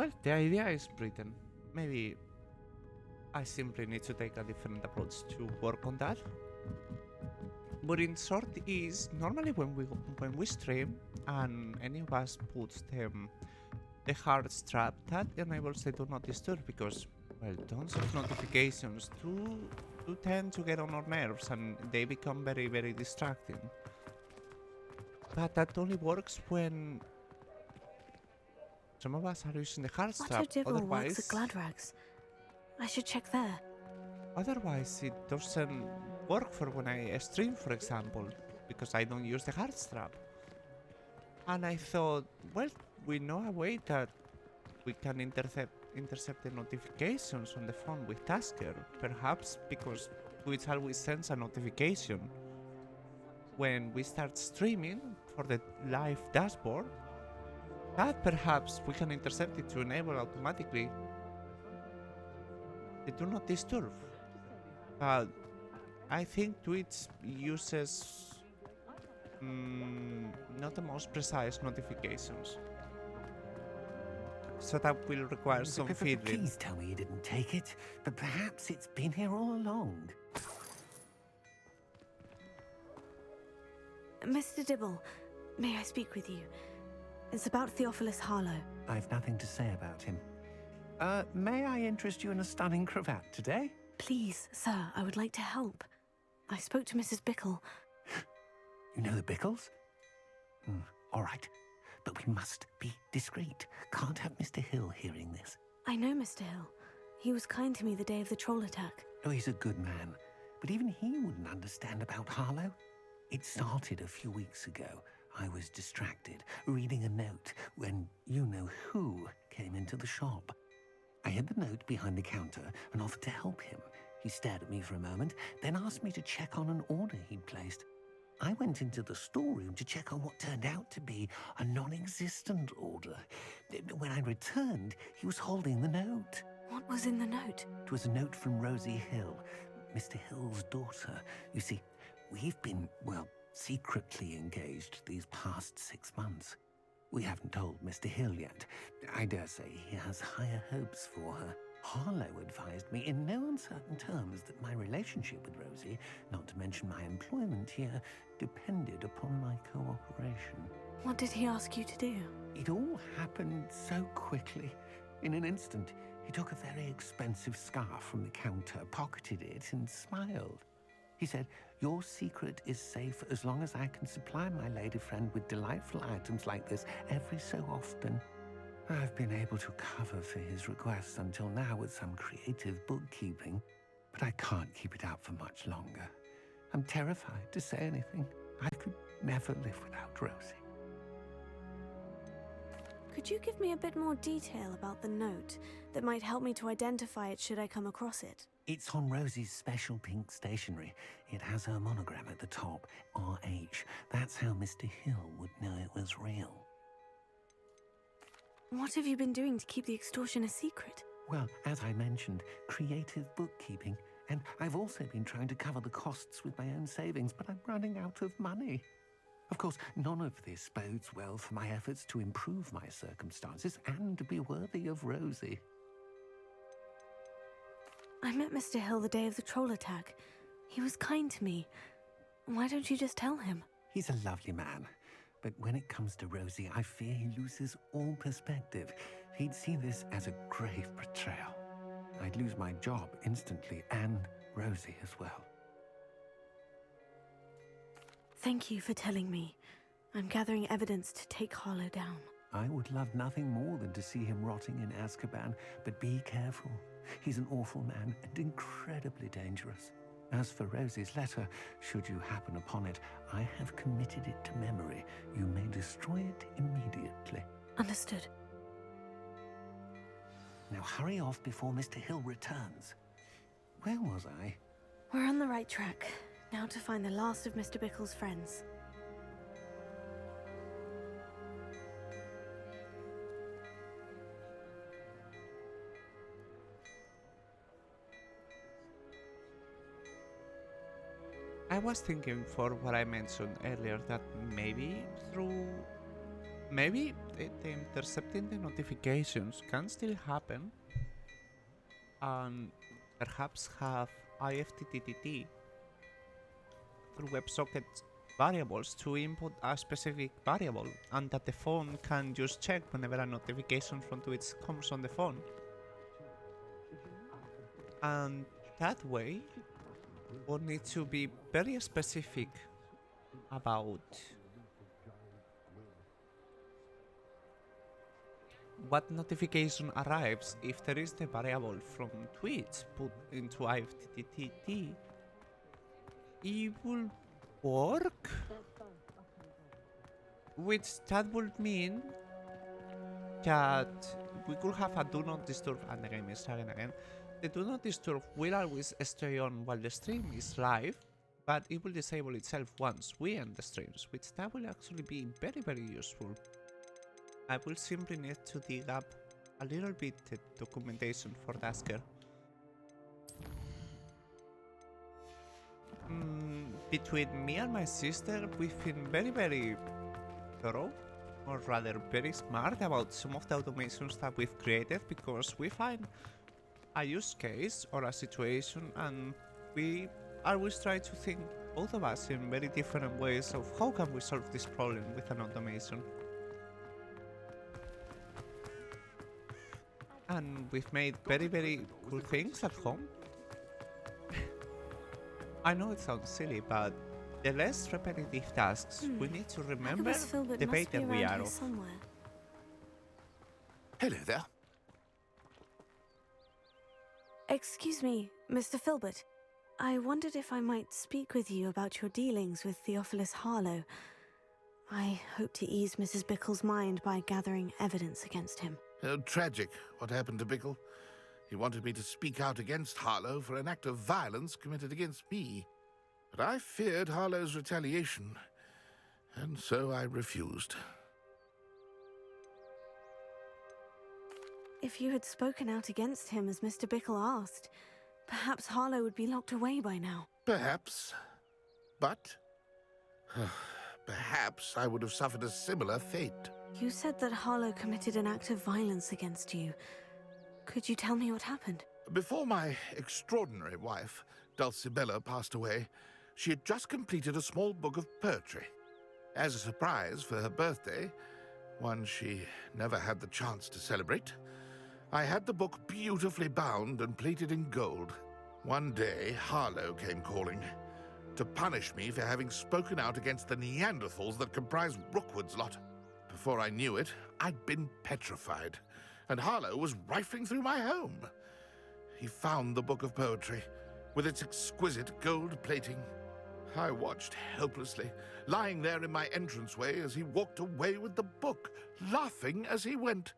Well, the idea is written. Maybe I simply need to take a different approach to work on that. But in short is normally when we stream and any of us puts the hard strap, that enables the do not disturb, because well, tons of notifications do tend to get on our nerves and they become very, very distracting. But that only works when some of us are using the hard strap. Watcher works at Gladrags. I should check there. Otherwise, it doesn't work for when I stream, for example, because I don't use the hard strap. And I thought, well, we know a way that we can intercept the notifications on the phone with Tasker. Perhaps because Twitch always sends a notification when we start streaming for the live dashboard. That perhaps we can intercept it to enable automatically the do not disturb. But I think Twitch uses not the most precise notifications. So that will require some fiddling. Please tell me you didn't take it, but perhaps it's been here all along. Mr. Dibble, may I speak with you? It's about Theophilus Harlow. I've nothing to say about him. May I interest you in a stunning cravat today? Please, sir, I would like to help. I spoke to Mrs. Bickle. You know the Bickles? All right. But we must be discreet. Can't have Mr. Hill hearing this. I know Mr. Hill. He was kind to me the day of the troll attack. Oh, he's a good man. But even he wouldn't understand about Harlow. It started a few weeks ago. I was distracted, reading a note, when you-know-who came into the shop. I hid the note behind the counter and offered to help him. He stared at me for a moment, then asked me to check on an order he'd placed. I went into the storeroom to check on what turned out to be a non-existent order. When I returned, he was holding the note. What was in the note? It was a note from Rosie Hill, Mr. Hill's daughter. You see, we've been, well, secretly engaged these past 6 months. We haven't told Mr. Hill yet. I dare say he has higher hopes for her. Harlow advised me in no uncertain terms that my relationship with Rosie, not to mention my employment here, depended upon my cooperation. What did he ask you to do? It all happened so quickly. In an instant, he took a very expensive scarf from the counter, pocketed it, and smiled. He said, "Your secret is safe as long as I can supply my lady friend with delightful items like this every so often." I've been able to cover for his requests until now with some creative bookkeeping, but I can't keep it out for much longer. I'm terrified to say anything. I could never live without Rosie. Could you give me a bit more detail about the note that might help me to identify it should I come across it? It's on Rosie's special pink stationery. It has her monogram at the top, RH. That's how Mr. Hill would know it was real. What have you been doing to keep the extortion a secret? Well, as I mentioned, creative bookkeeping. And I've also been trying to cover the costs with my own savings, but I'm running out of money. Of course, none of this bodes well for my efforts to improve my circumstances and to be worthy of Rosie. I met Mr. Hill the day of the troll attack. He was kind to me. Why don't you just tell him? He's a lovely man. But when it comes to Rosie, I fear he loses all perspective. He'd see this as a grave betrayal. I'd lose my job instantly, and Rosie as well. Thank you for telling me. I'm gathering evidence to take Harlow down. I would love nothing more than to see him rotting in Azkaban, but be careful. He's an awful man and incredibly dangerous. As for Rosie's letter, should you happen upon it, I have committed it to memory. You may destroy it immediately. Understood. Now hurry off before Mr. Hill returns. Where was I? We're on the right track. Now to find the last of Mr. Bickle's friends. I was thinking for what I mentioned earlier that maybe through maybe the intercepting the notifications can still happen, and perhaps have IFTTT through WebSocket variables to input a specific variable, and that the phone can just check whenever a notification from Twitch comes on the phone. And that way, we'll need to be very specific about what notification arrives if there is the variable from Twitch put into IFTTT. It will work, which that would mean that we could have a do not disturb, and the game is starting again. The do not disturb will always stay on while the stream is live, but it will disable itself once we end the streams, which that will actually be very, very useful. I will simply need to dig up a little bit the documentation for Dasker. Between me and my sister, we've been very, very thorough, or rather very smart about some of the automations that we've created, because we find a use case or a situation and we always try to think, both of us, in very different ways of how can we solve this problem with an automation. And we've made very, very cool things at home. I know it sounds silly, but the less repetitive tasks we need to remember, the better we are off. Hello there. Excuse me, Mr. Filbert. I wondered if I might speak with you about your dealings with Theophilus Harlow. I hope to ease Mrs. Bickle's mind by gathering evidence against him. Tragic, what happened to Bickle. He wanted me to speak out against Harlow for an act of violence committed against me. But I feared Harlow's retaliation, and so I refused. If you had spoken out against him as Mr. Bickle asked, perhaps Harlow would be locked away by now. Perhaps. But perhaps I would have suffered a similar fate. You said that Harlow committed an act of violence against you. Could you tell me what happened? Before my extraordinary wife, Dulcibella, passed away, she had just completed a small book of poetry. As a surprise for her birthday, one she never had the chance to celebrate, I had the book beautifully bound and plated in gold. One day, Harlow came calling to punish me for having spoken out against the Neanderthals that comprise Rookwood's lot. Before I knew it, I'd been petrified, and Harlow was rifling through my home. He found the book of poetry, with its exquisite gold plating. I watched helplessly, lying there in my entranceway as he walked away with the book, laughing as he went.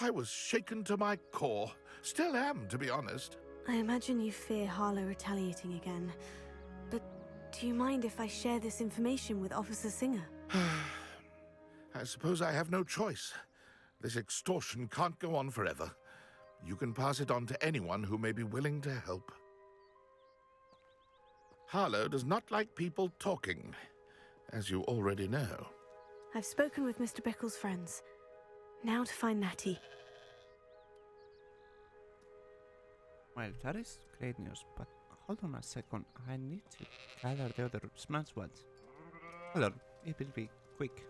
I was shaken to my core. Still am, to be honest. I imagine you fear Harlow retaliating again. But do you mind if I share this information with Officer Singer? I suppose I have no choice. This extortion can't go on forever. You can pass it on to anyone who may be willing to help. Harlow does not like people talking, as you already know. I've spoken with Mr. Bickle's friends. Now to find Natty. Well, that is great news, but hold on a second. I need to gather the other smash ones. Hold on, it will be quick.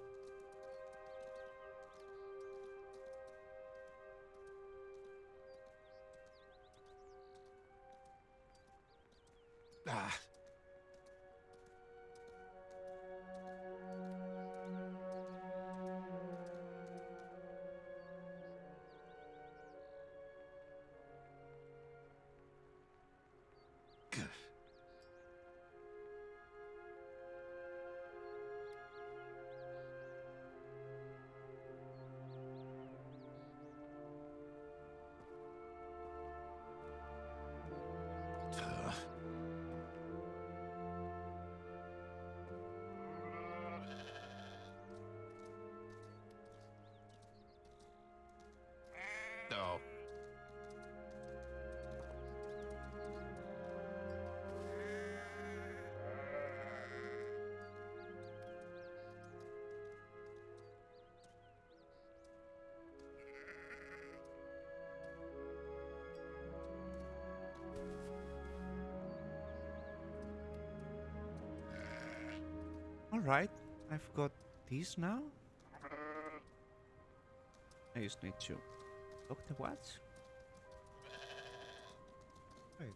Ah. I've got this now. I just need to look the what? Right.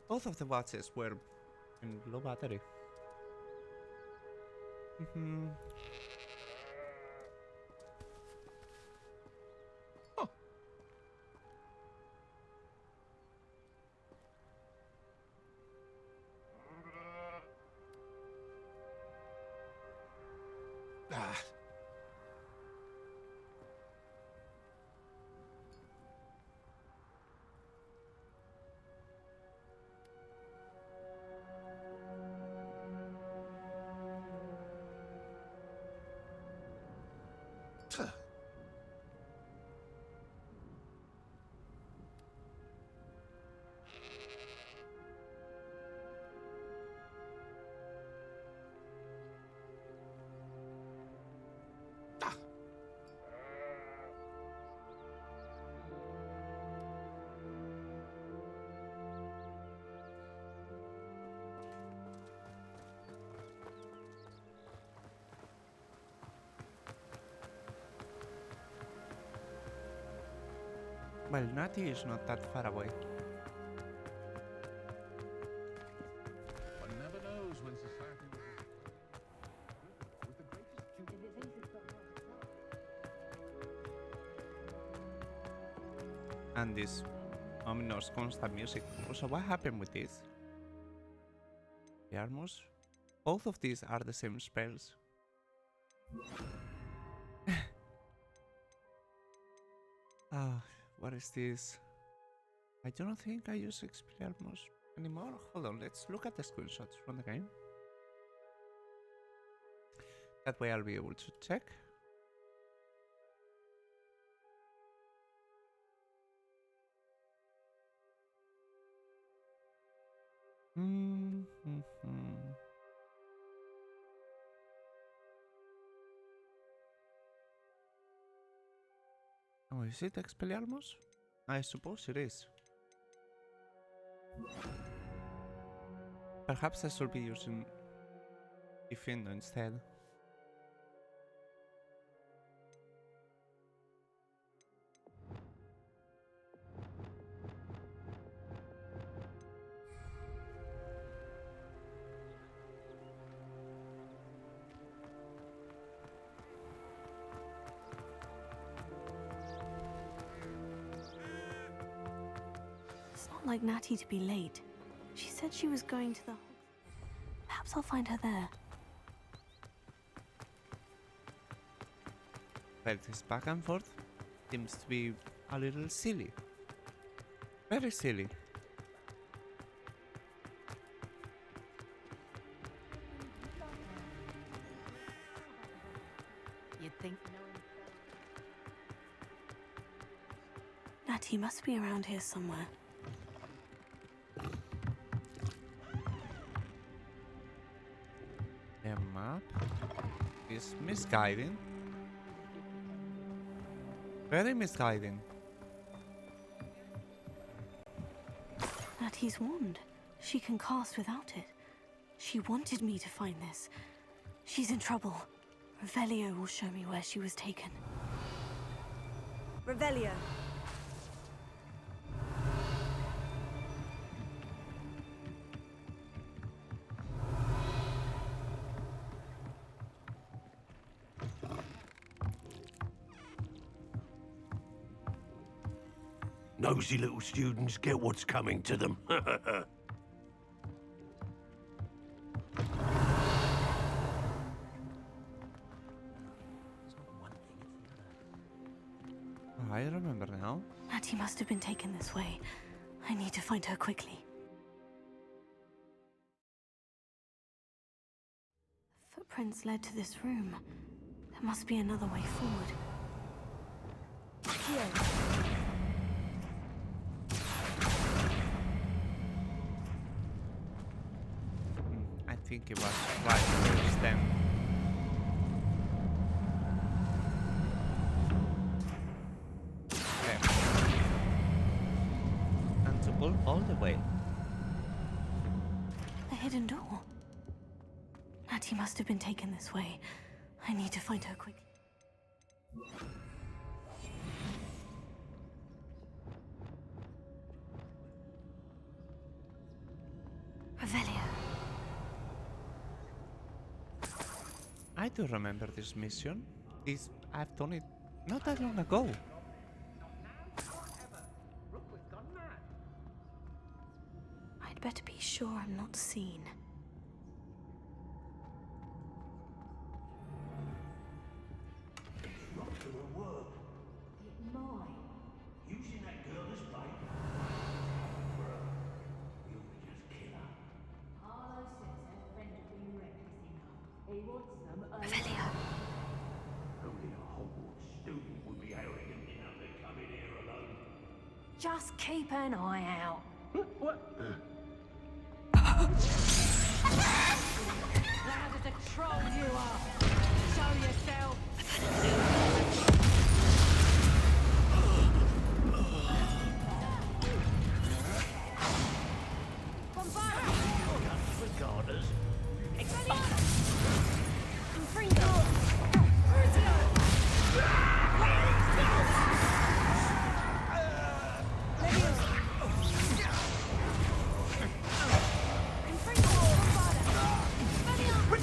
Both of the watches were in low battery. Oh. Ah. Tuh. Ah. Well, Natty is not that far away. One never knows when society with the greatest And this ominous constant music. Also, what happened with this? The armors? Both of these are the same spells. What is this? I don't think I use Expelliarmus anymore. Hold on, let's look at the screenshots from the game. That way I'll be able to check. Oh, is it Expelliarmus? I suppose it is. Perhaps I should be using Defend instead. Like Natty to be late. She said she was going to the... Perhaps I'll find her there. Well, this back and forth seems to be a little silly. Very silly. You'd think... Natty must be around here somewhere. The map is misguiding. Very misguiding. Natty's wand. She can cast without it. She wanted me to find this. She's in trouble. Revelio will show me where she was taken. Revelio. Nosy little students get what's coming to them. I remember now. Natty must have been taken this way. I need to find her quickly. Footprints led to this room. There must be another way forward. Here. I think it was right first then. Okay. And to pull all the way. The hidden door. Hattie must have been taken this way. I need to find her quickly. Revelio. I do remember this mission. I've done it not that long ago. I'd better be sure I'm not seen. Using that girl as bait. You could just kill her. Harlow says her friend has been reckless enough. He wants them Revelio. Only a Hogwarts student would be arrogant enough to come in here alone. Just keep an eye out. What? Louder to troll you are. Show yourself. Regardless.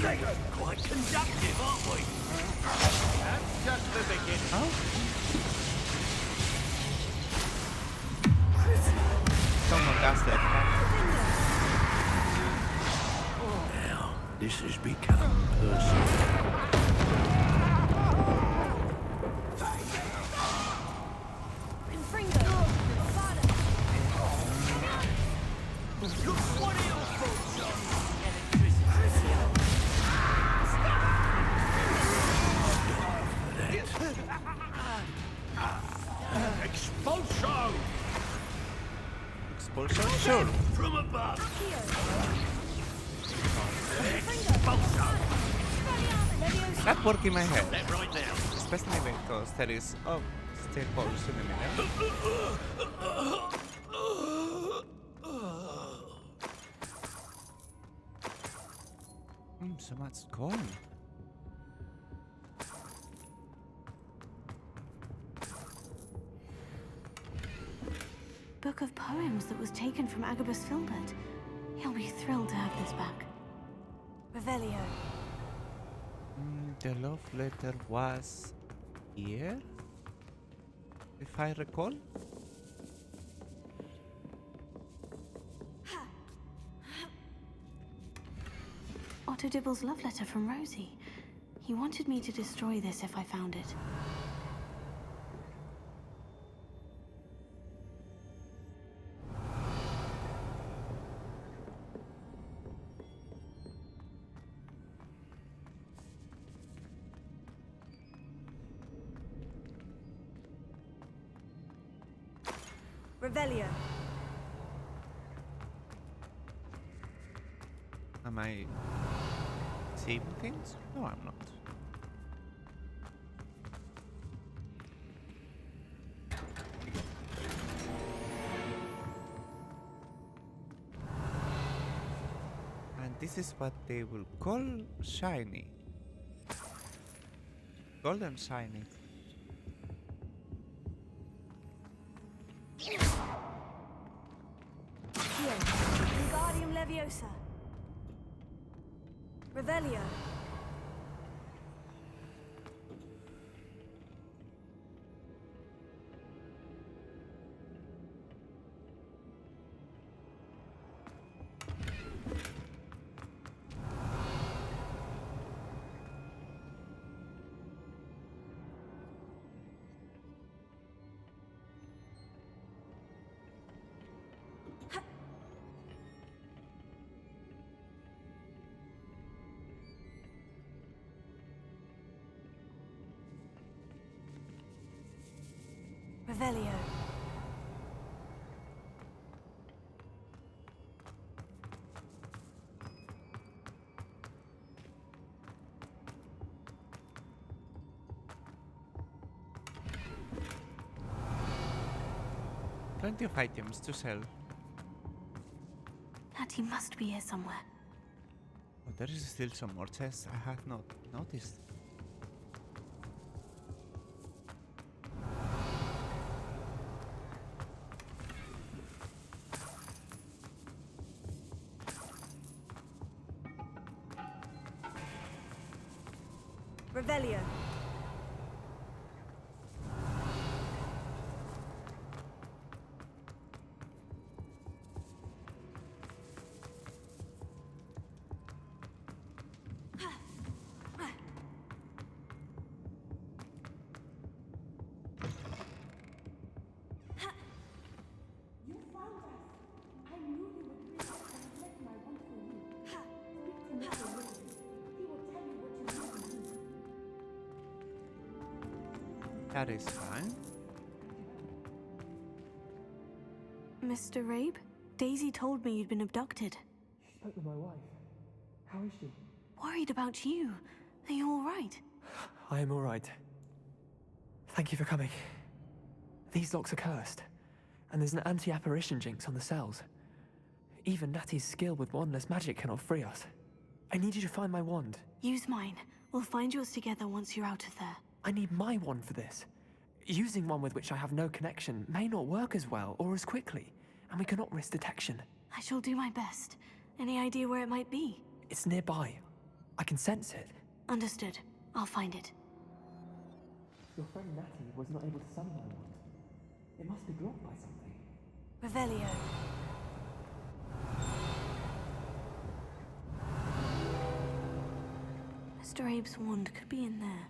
We're quite conductive, aren't we? That's just the beginning. Oh? Someone got that. Now, this has become personal. What are your thoughts on electricity? Expulsion! Expulsion? Sure. From above! Expulsion! That work in my head. That right now. Especially because there is still calls in the middle. So much gone. Book of poems that was taken from Agabus Filbert. He'll be thrilled to have this back. Revelio. The love letter was here, if I recall. Otto Dibble's love letter from Rosie. He wanted me to destroy this if I found it. Revelio. Am I saving things? No, I'm not. And this is what they will call shiny. Golden shiny. Here. Wingardium Leviosa. Revelio. Revelio. Plenty of items to sell. Hattie must be here somewhere. But there is still some more tests I have not noticed. Revelio. You found us. I knew you would bring us and reflect my want for you. Speak to Mr. Rayne. He will tell you what you need to do. That is fine. Mr. Rabe, Daisy told me you'd been abducted. She spoke with my wife. How is she? Worried about you. Are you all right? I am all right. Thank you for coming. These locks are cursed, and there's an anti-apparition jinx on the cells. Even Natty's skill with wandless magic cannot free us. I need you to find my wand. Use mine. We'll find yours together once you're out of there. I need my wand for this. Using one with which I have no connection may not work as well or as quickly, and we cannot risk detection. I shall do my best. Any idea where it might be? It's nearby. I can sense it. Understood. I'll find it. Your friend Natty was not able to summon my wand. It must be blocked by something. Revelio. Mr. Abe's wand could be in there.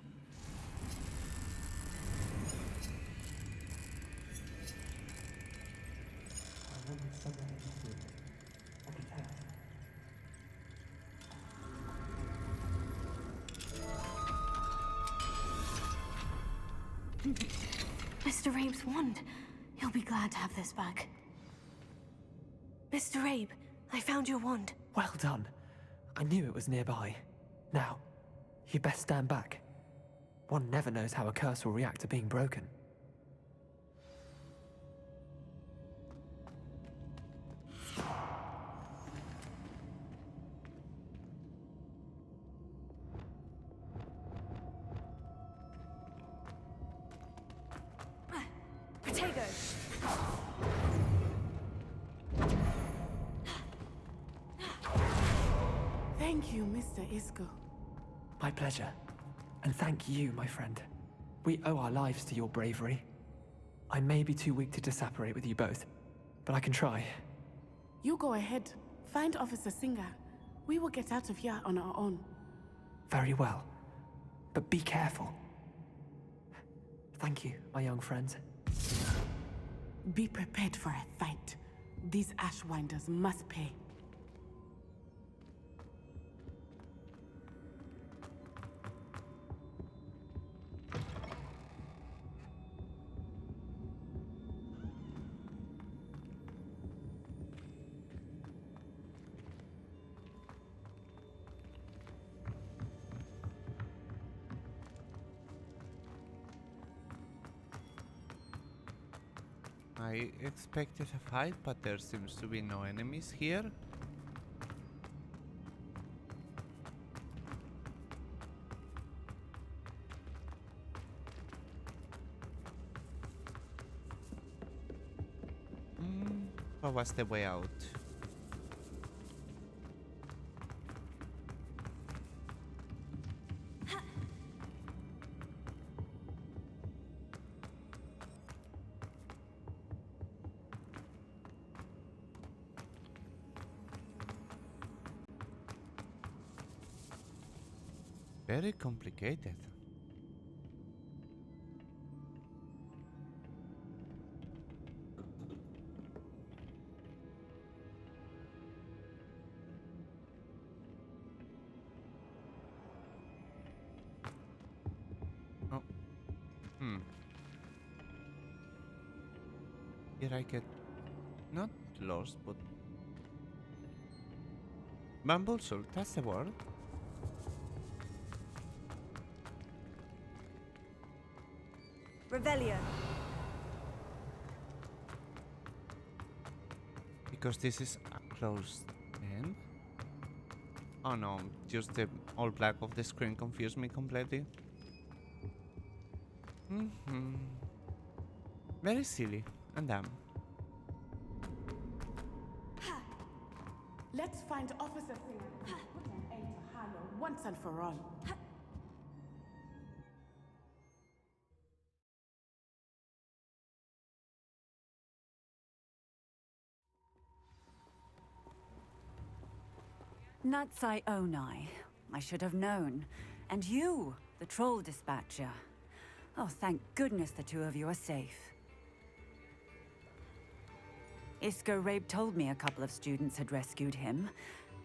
I remember somewhere in this room. I can tell. Mr. Abe's wand. He'll be glad to have this back. Mr. Abe, I found your wand. Well done. I knew it was nearby. Now, you best stand back. One never knows how a curse will react to being broken. Protego! Thank you, Mr. Isco. My pleasure. And thank you, my friend. We owe our lives to your bravery. I may be too weak to disapparate with you both, but I can try. You go ahead. Find Officer Singer. We will get out of here on our own. Very well. But be careful. Thank you, my young friend. Be prepared for a fight. These Ashwinders must pay. I expected a fight, but there seems to be no enemies here. What was the way out? Very complicated. Oh. Here I get not lost, but bamboozled, that's the word. Revelio. Because this is a closed end. Oh no, just the all black of the screen confused me completely. Very silly, and damn. Let's find Officer Singer and put an end to Harlow once and for all. Natsai Onai. I should have known. And you, the troll dispatcher. Oh, thank goodness the two of you are safe. Isco Rabe told me a couple of students had rescued him.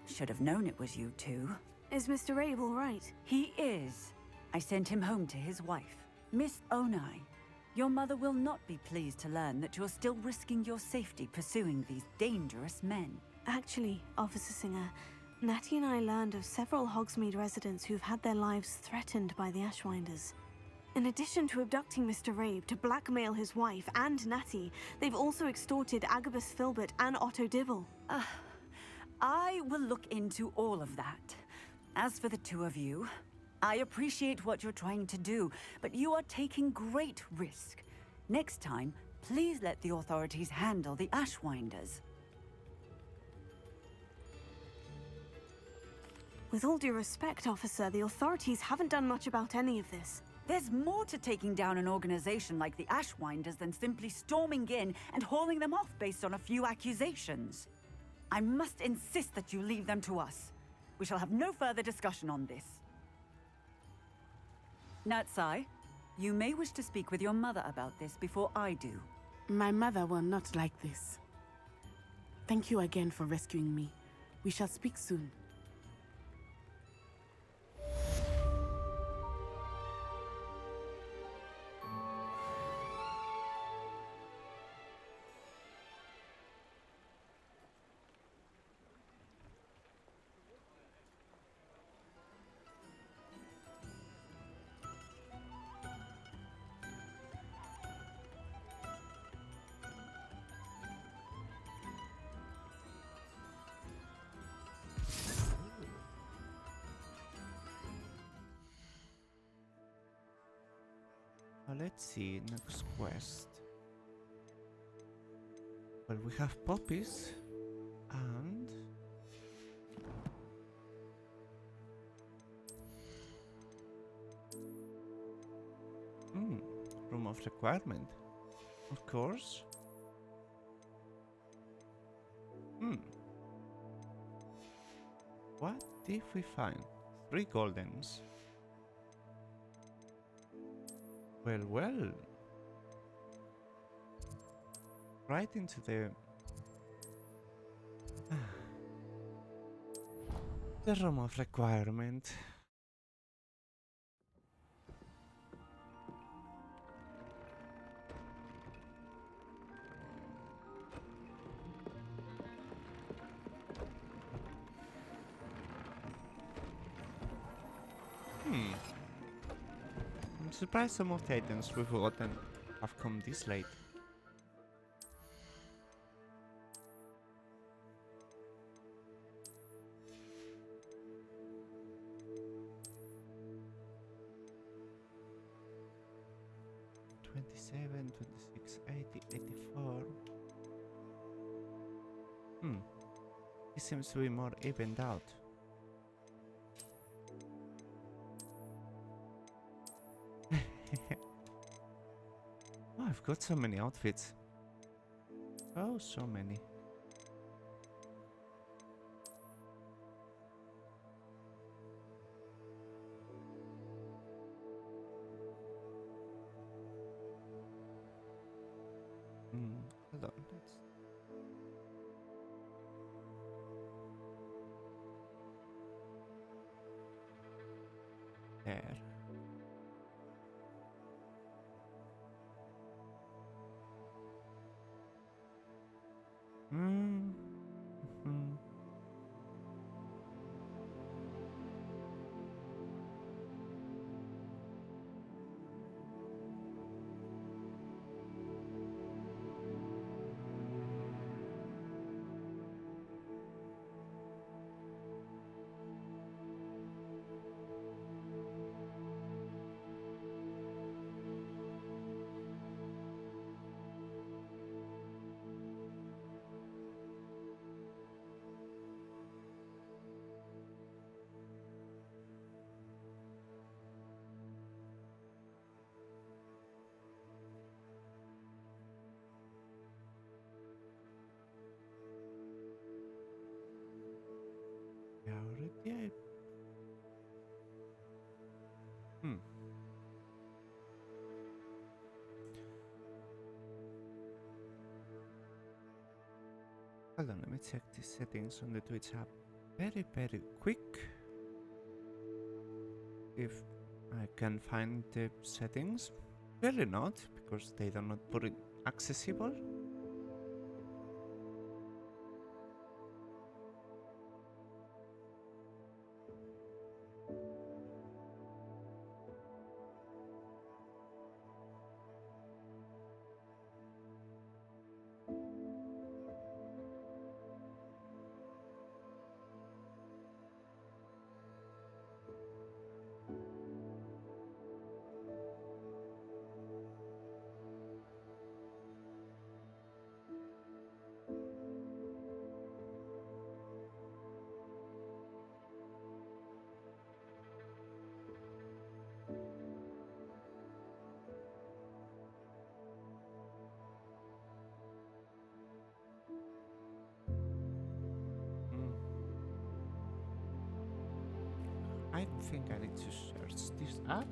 Should have known it was you two. Is Mr. Rabe all right? He is. I sent him home to his wife. Miss Onai, your mother will not be pleased to learn that you're still risking your safety pursuing these dangerous men. Actually, Officer Singer, Natty and I learned of several Hogsmeade residents who've had their lives threatened by the Ashwinders. In addition to abducting Mr. Rabe to blackmail his wife and Natty, they've also extorted Agabus Filbert and Otto Dibble. I will look into all of that. As for the two of you, I appreciate what you're trying to do, but you are taking great risk. Next time, please let the authorities handle the Ashwinders. With all due respect, officer, the authorities haven't done much about any of this. There's more to taking down an organization like the Ashwinders than simply storming in and hauling them off based on a few accusations. I must insist that you leave them to us. We shall have no further discussion on this. Natsai, you may wish to speak with your mother about this before I do. My mother will not like this. Thank you again for rescuing me. We shall speak soon. Let's see, next quest. Well, we have poppies and room of requirement, of course. What if we find 3 goldens? Well. Right into the room of requirement. I'm surprised some of the items we've gotten have come this late. $27, $26, $80, $84. It seems to be more evened out. Oh, I've got so many outfits. Oh, so many. Hold on, let's... There. Hold on, let me check the settings on the Twitch app very, very quick. If I can find the settings. Really not, because they do not put it accessible. I think I need to search this app.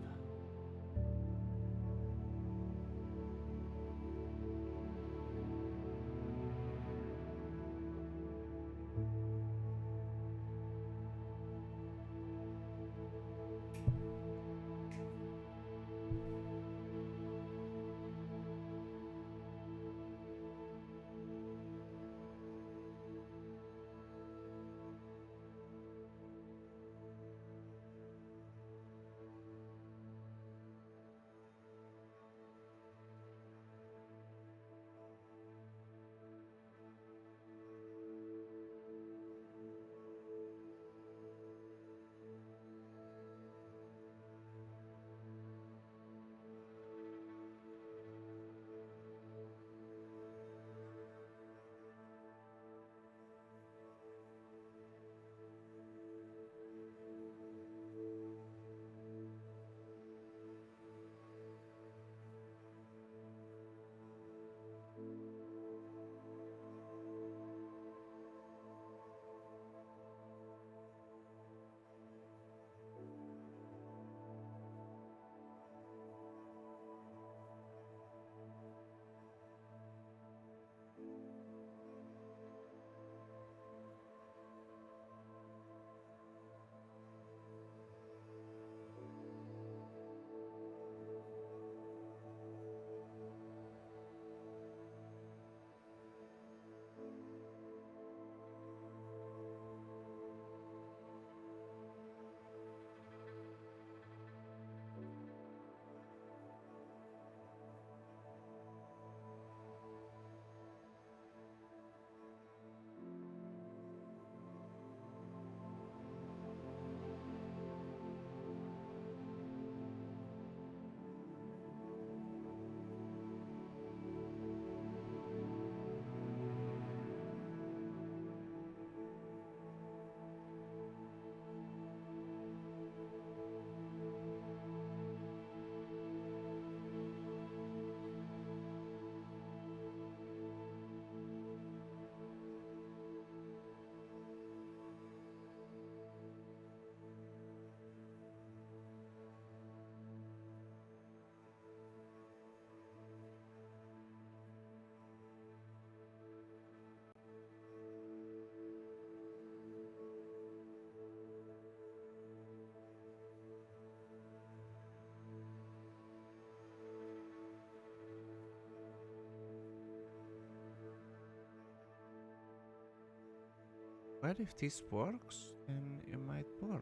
Well, if this works, then it might work.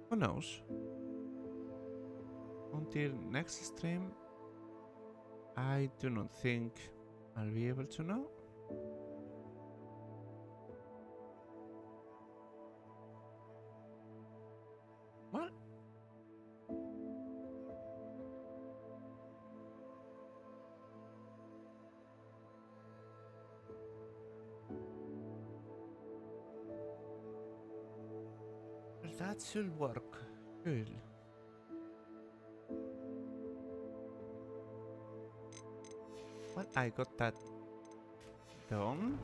Who knows? Until next stream, I do not think I'll be able to know. Well, that should work. Good. Well, I got that done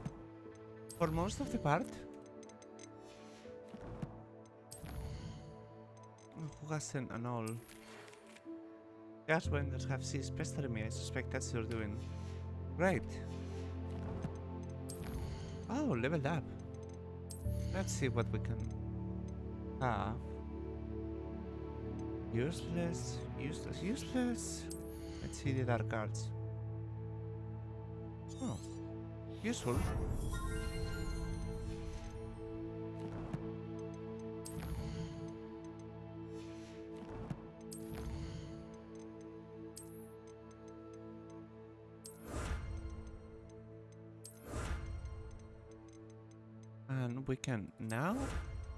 for most of the part. Who hasn't and all? Gas vendors have seized pestering me. I suspect that's what you're doing. Great. Oh, leveled up. Let's see what we can have. Useless, useless, useless. Let's see the dark arts. Oh, useful. And we can now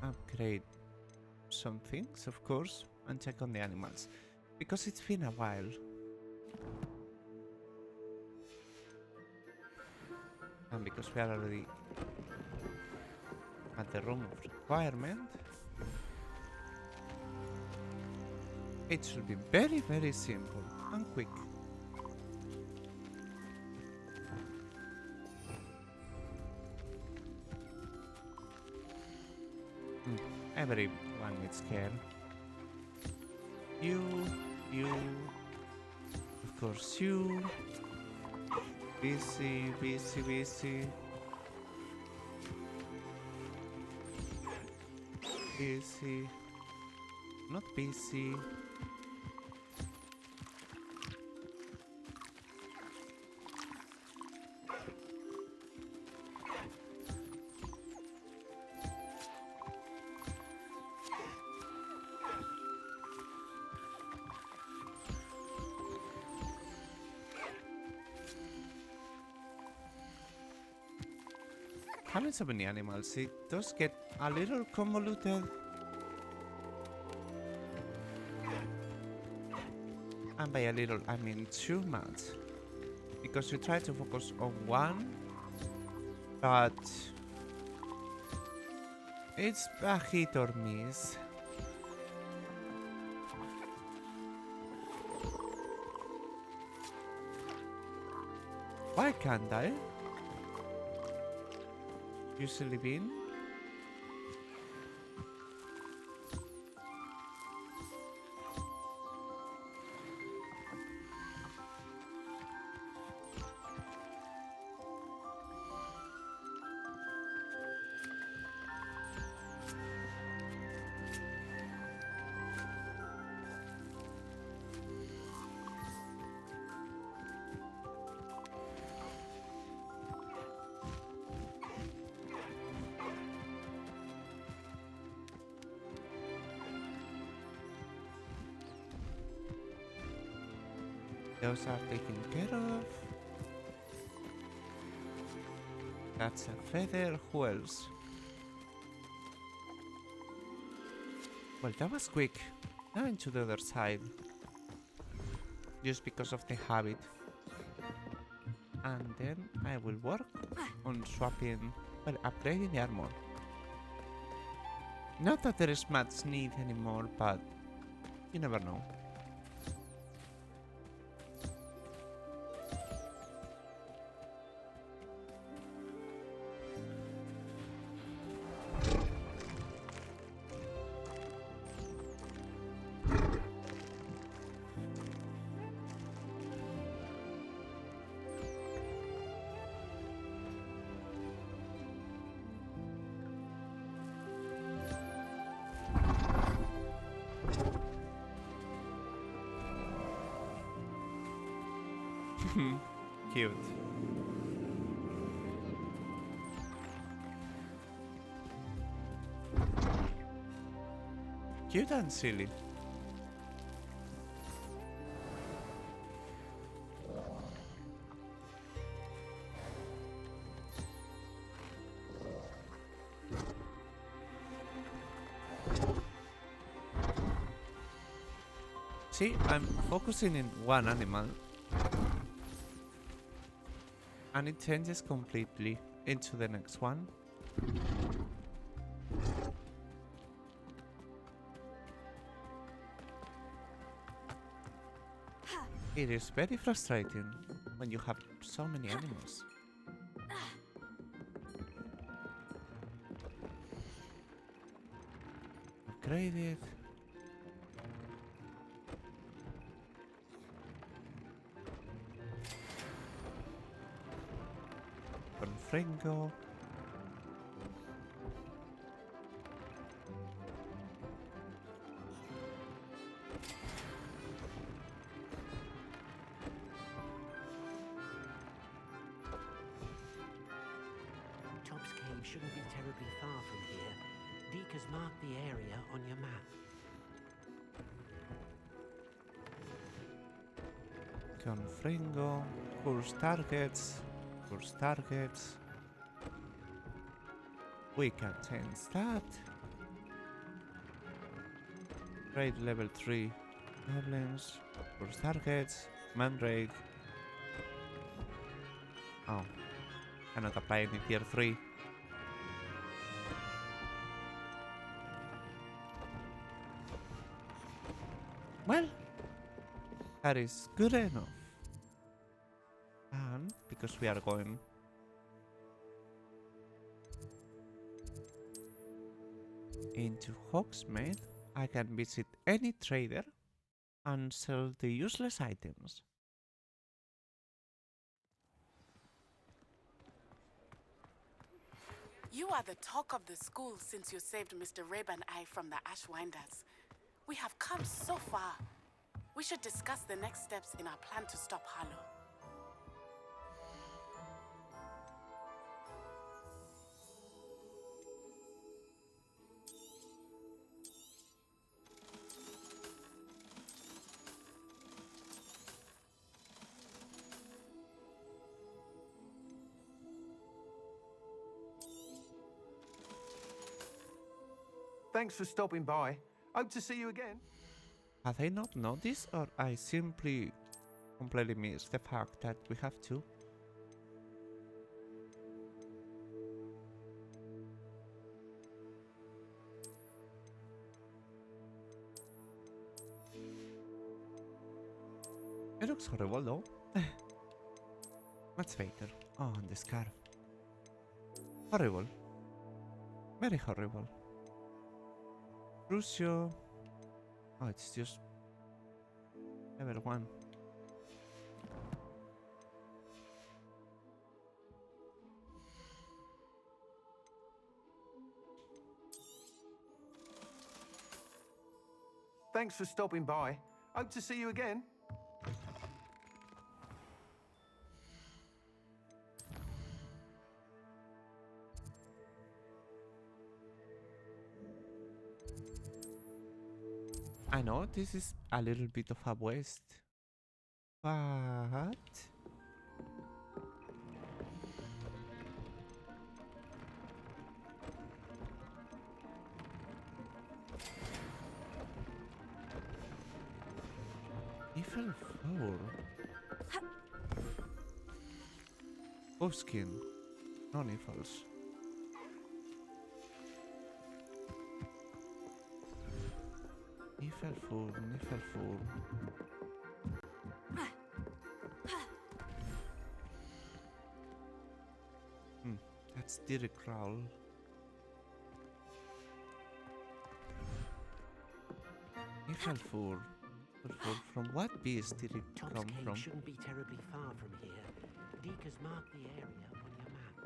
upgrade some things, of course, and check on the animals, because it's been a while. And because we are already at the room of requirement, it should be very, very simple and quick. Everyone needs care. You, of course you. Busy, busy, busy. Busy. Not busy. Having so many animals, it does get a little convoluted. And by a little, I mean too much. Because you try to focus on one, but it's a hit or miss. Why can't I? Usually been. Those are taken care of. That's a feather. Who else? Well, that was quick. Now into the other side. Just because of the habit. And then I will work on swapping, well, upgrading the armor. Not that there is much need anymore, but you never know. Cute. Cute and silly. See, I'm focusing in one animal. And it changes completely into the next one. It is very frustrating when you have so many animals. Upgrade it. Fringo. Top's Cave shouldn't be terribly far from here. Deke has marked the area on your map. Confringo. Course targets. Course targets. We can change that. Raid level 3. Goblins. Course targets. Mandrake. Oh. Cannot apply any tier 3. Well, that is good enough. And because we are going into Hogsmeade, I can visit any trader and sell the useless items. You are the talk of the school since you saved Mr. Rayne and I from the Ashwinders. We have come so far. We should discuss the next steps in our plan to stop Harlow. Thanks for stopping by. Hope to see you again. Have I not noticed, or I simply completely missed the fact that we have to? It looks horrible though. Much better. Oh, and the scarf. Horrible. Very horrible. Crucio. Oh, it's just level 1. Thanks for stopping by. Hope to see you again. I know this is a little bit of a waste, but Level 4. Off skin, non-false. Level 4, level 4. That's direct crawl. Level 4. From what beast did it Top's come Cave from? shouldn't be terribly far from here. Deke has marked the area on your map.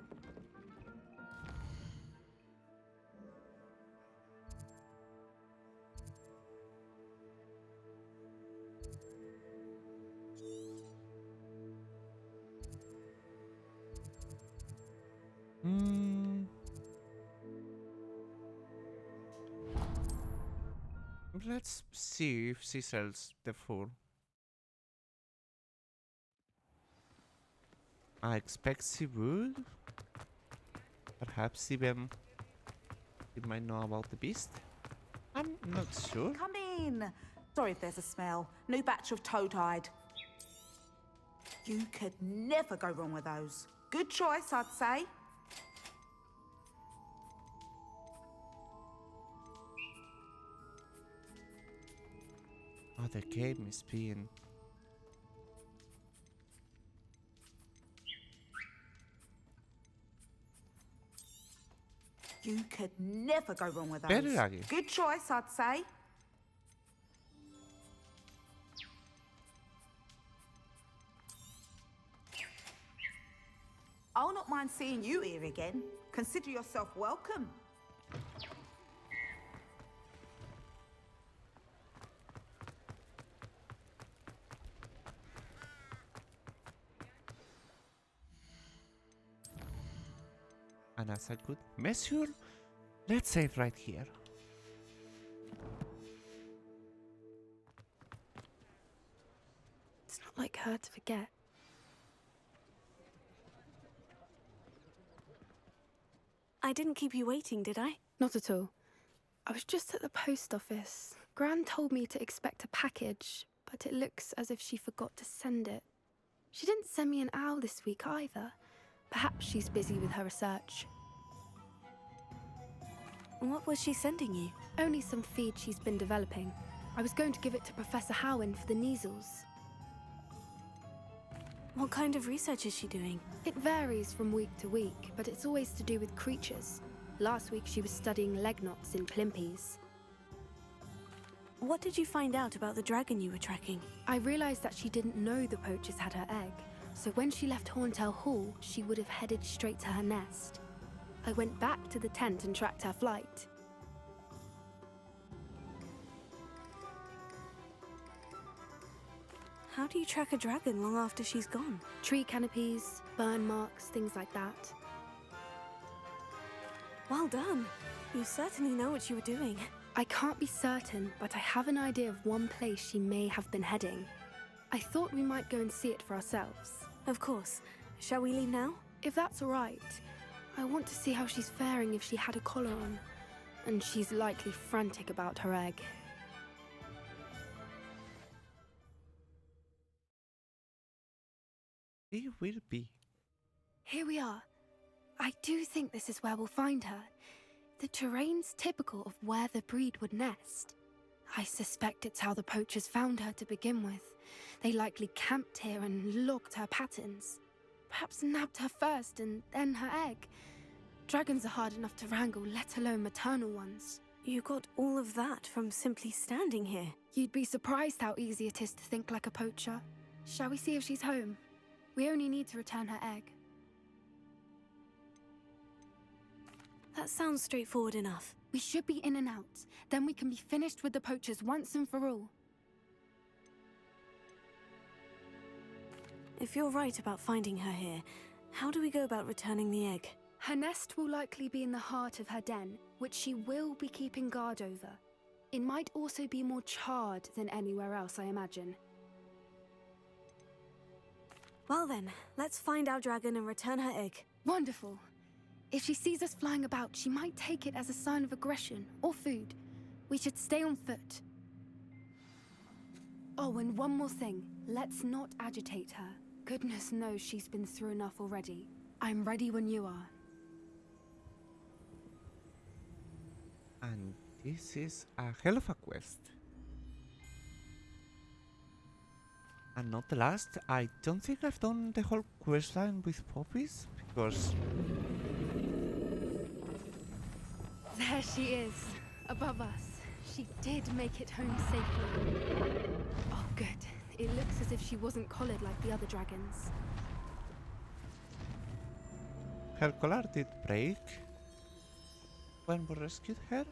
Let's see if she sells the 4. I expect she would. Perhaps even she might know about the beast. I'm not sure. Come in. Sorry if there's a smell. New batch of toad-hide. You could never go wrong with those. Good choice, I'd say. Oh, the game is being... You could never go wrong with those. Very laggy. Good choice, I'd say. I'll not mind seeing you here again. Consider yourself welcome. And as a good measure, let's save right here. It's not like her to forget. I didn't keep you waiting, did I? Not at all. I was just at the post office. Gran told me to expect a package, but it looks as if she forgot to send it. She didn't send me an owl this week either. Perhaps she's busy with her research. What was she sending you? Only some feed she's been developing. I was going to give it to Professor Howen for the measles. What kind of research is she doing? It varies from week to week, but it's always to do with creatures. Last week she was studying leg knots in plimpies. What did you find out about the dragon you were tracking? I realized that she didn't know the poachers had her egg, so when she left Horntail Hall, she would have headed straight to her nest. I went back to the tent and tracked her flight. How do you track a dragon long after she's gone? Tree canopies, burn marks, things like that. Well done. You certainly know what you were doing. I can't be certain, but I have an idea of one place she may have been heading. I thought we might go and see it for ourselves. Of course. Shall we leave now? If that's all right. I want to see how she's faring if she had a collar on. And she's likely frantic about her egg. It will be. Here we are. I do think this is where we'll find her. The terrain's typical of where the breed would nest. I suspect it's how the poachers found her to begin with. They likely camped here and logged her patterns. Perhaps nabbed her first and then her egg. Dragons are hard enough to wrangle, let alone maternal ones. You got all of that from simply standing here. You'd be surprised how easy it is to think like a poacher. Shall we see if she's home? We only need to return her egg. That sounds straightforward enough. We should be in and out. Then we can be finished with the poachers once and for all. If you're right about finding her here, how do we go about returning the egg? Her nest will likely be in the heart of her den, which she will be keeping guard over. It might also be more charred than anywhere else, I imagine. Well then, let's find our dragon and return her egg. Wonderful. If she sees us flying about, she might take it as a sign of aggression or food. We should stay on foot. Oh, and one more thing. Let's not agitate her. Goodness knows she's been through enough already. I'm ready when you are. And this is a hell of a quest. And not the last. I don't think I've done the whole quest line with poppies, because... There she is, above us. She did make it home safely. Oh, good. It looks as if she wasn't collared like the other dragons. Her collar did break when we rescued her.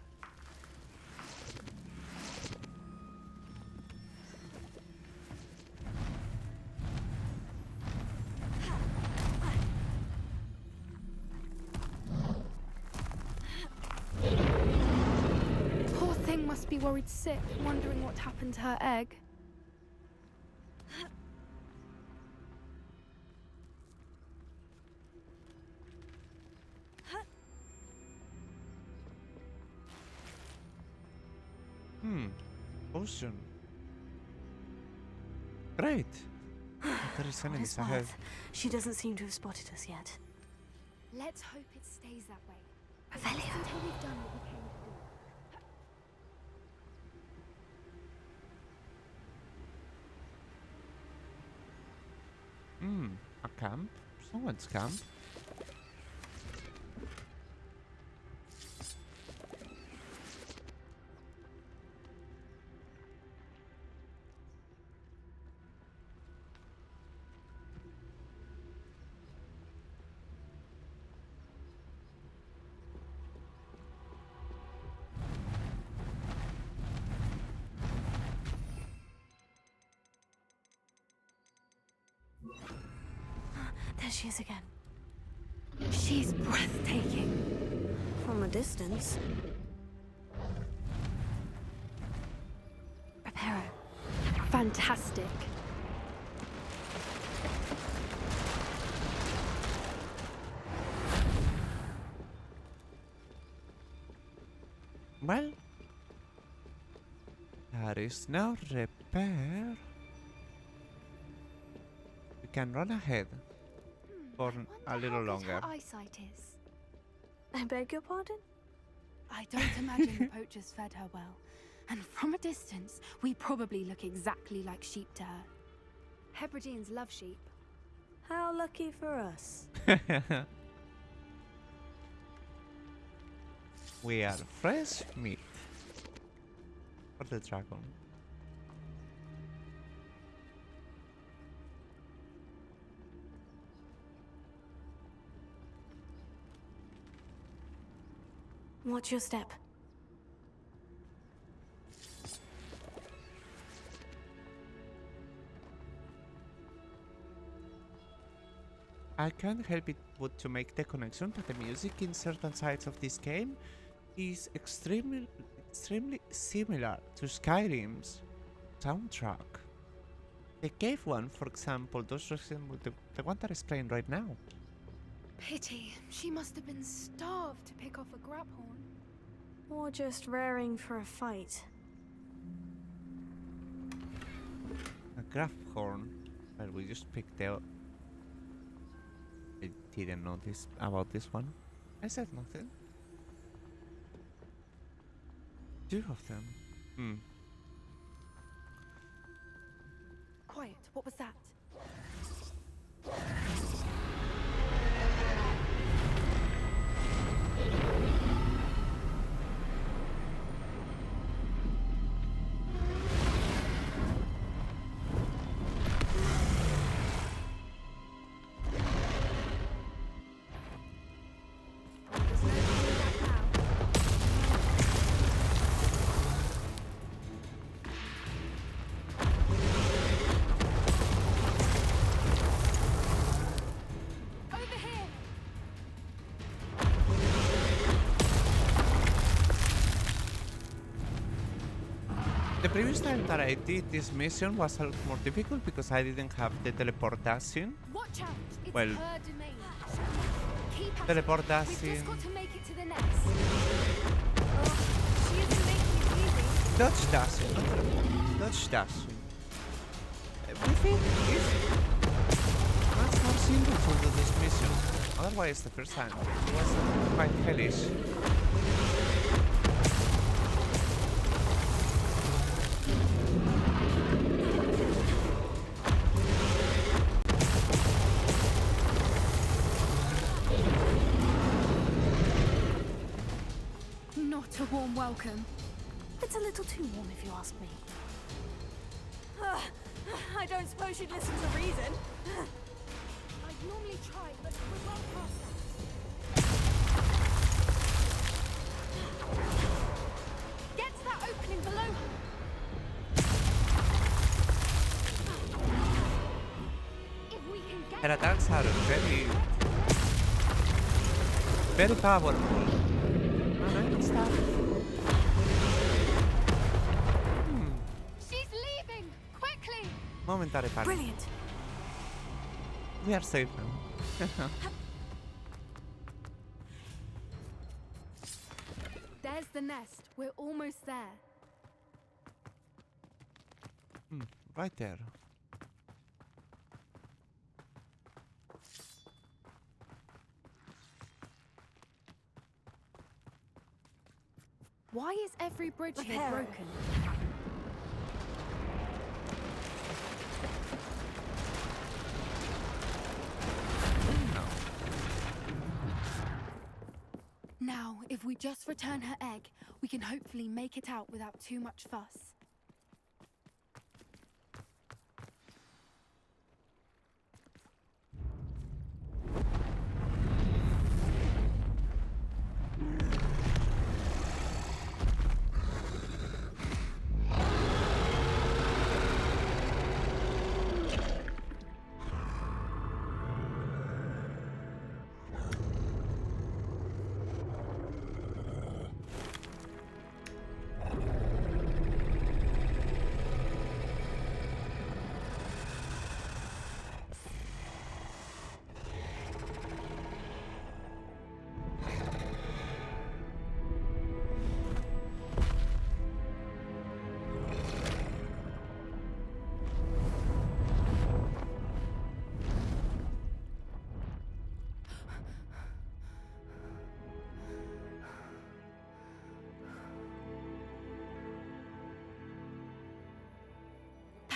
Poor thing must be worried sick, wondering what happened to her egg. Ocean. Great. There is enemies ahead. She doesn't seem to have spotted us yet. Let's hope it stays that way. Avelia. Until we've done what we came to do. A camp? Someone's camp. There she is again. She's breathtaking. From a distance. Reparo. Fantastic. Well, there is no repair. We can run ahead for a little longer. Her eyesight is. I beg your pardon? I don't imagine the poachers fed her well. And from a distance, we probably look exactly like sheep to her. Hebrideans love sheep. How lucky for us. We are fresh meat for the dragon. Watch your step. I can't help it but to make the connection that the music in certain sides of this game is extremely similar to Skyrim's soundtrack. The cave one, for example, does resemble the one that is playing right now. Pity. She must have been starved to pick off a graphorn. Or just raring for a fight. A graphorn. Well, we just picked out. I didn't know this about this one. I said nothing. Two of them. Quiet. What was that? The previous time that I did this mission was a lot more difficult because I didn't have the teleportation. Watch out! It's Well, her domain. Keep at it. teleportation. We've just got to make it to the next. Oh, she isn't making it easy. Dodge dashing. Dodge dashing. We think it's much more simple to do this mission. Otherwise, the first time it was quite hellish. Not a warm welcome. It's a little too warm if you ask me. I don't suppose you'd listen to reason. I'd normally try, but we're well past that. Get to that opening below her. If we can get Her attacks are very powerful. And stuff. She's leaving! Quickly! Momentary panic. Brilliant. We are safe now. There's the nest. We're almost there. Right there. Why is every bridge here Reparo. broken? Now, if we just return her egg, we can hopefully make it out without too much fuss.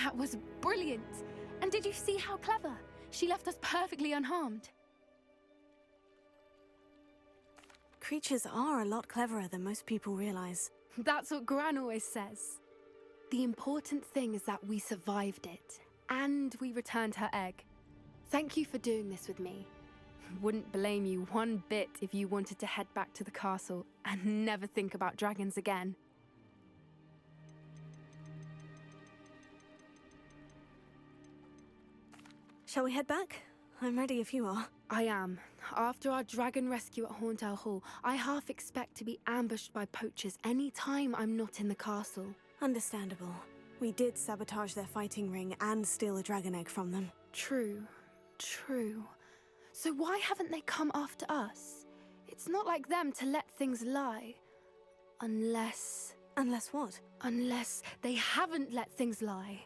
That was brilliant! And did you see how clever? She left us perfectly unharmed. Creatures are a lot cleverer than most people realize. That's what Gran always says. The important thing is that we survived it, and we returned her egg. Thank you for doing this with me. Wouldn't blame you one bit if you wanted to head back to the castle and never think about dragons again. Shall we head back? I'm ready if you are. I am. After our dragon rescue at Hauntow Hall, I half expect to be ambushed by poachers any time I'm not in the castle. Understandable. We did sabotage their fighting ring and steal a dragon egg from them. True. So why haven't they come after us? It's not like them to let things lie. Unless... Unless what? Unless they haven't let things lie.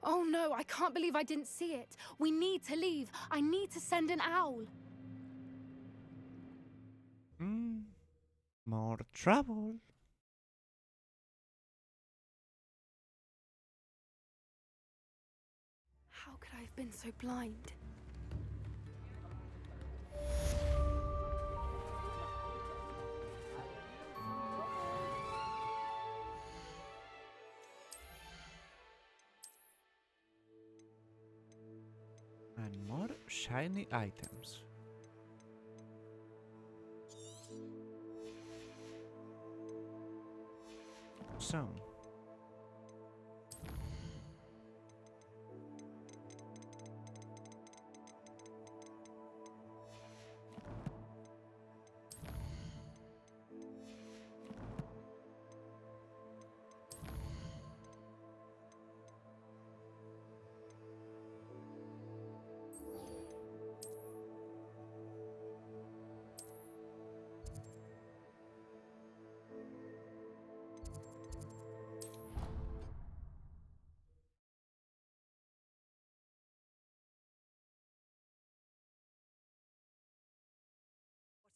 Oh no, I can't believe I didn't see it. We need to leave. I need to send an owl. More trouble. How could I have been so blind? And more shiny items. So.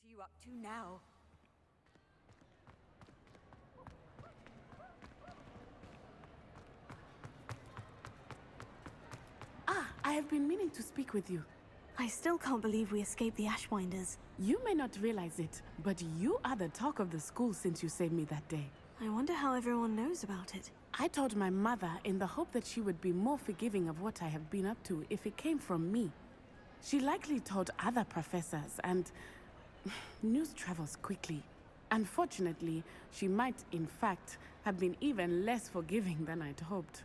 What are you up to now? I have been meaning to speak with you. I still can't believe we escaped the Ashwinders. You may not realize it, but you are the talk of the school since you saved me that day. I wonder how everyone knows about it. I told my mother in the hope that she would be more forgiving of what I have been up to if it came from me. She likely told other professors, and news travels quickly. Unfortunately, she might, in fact, have been even less forgiving than I'd hoped.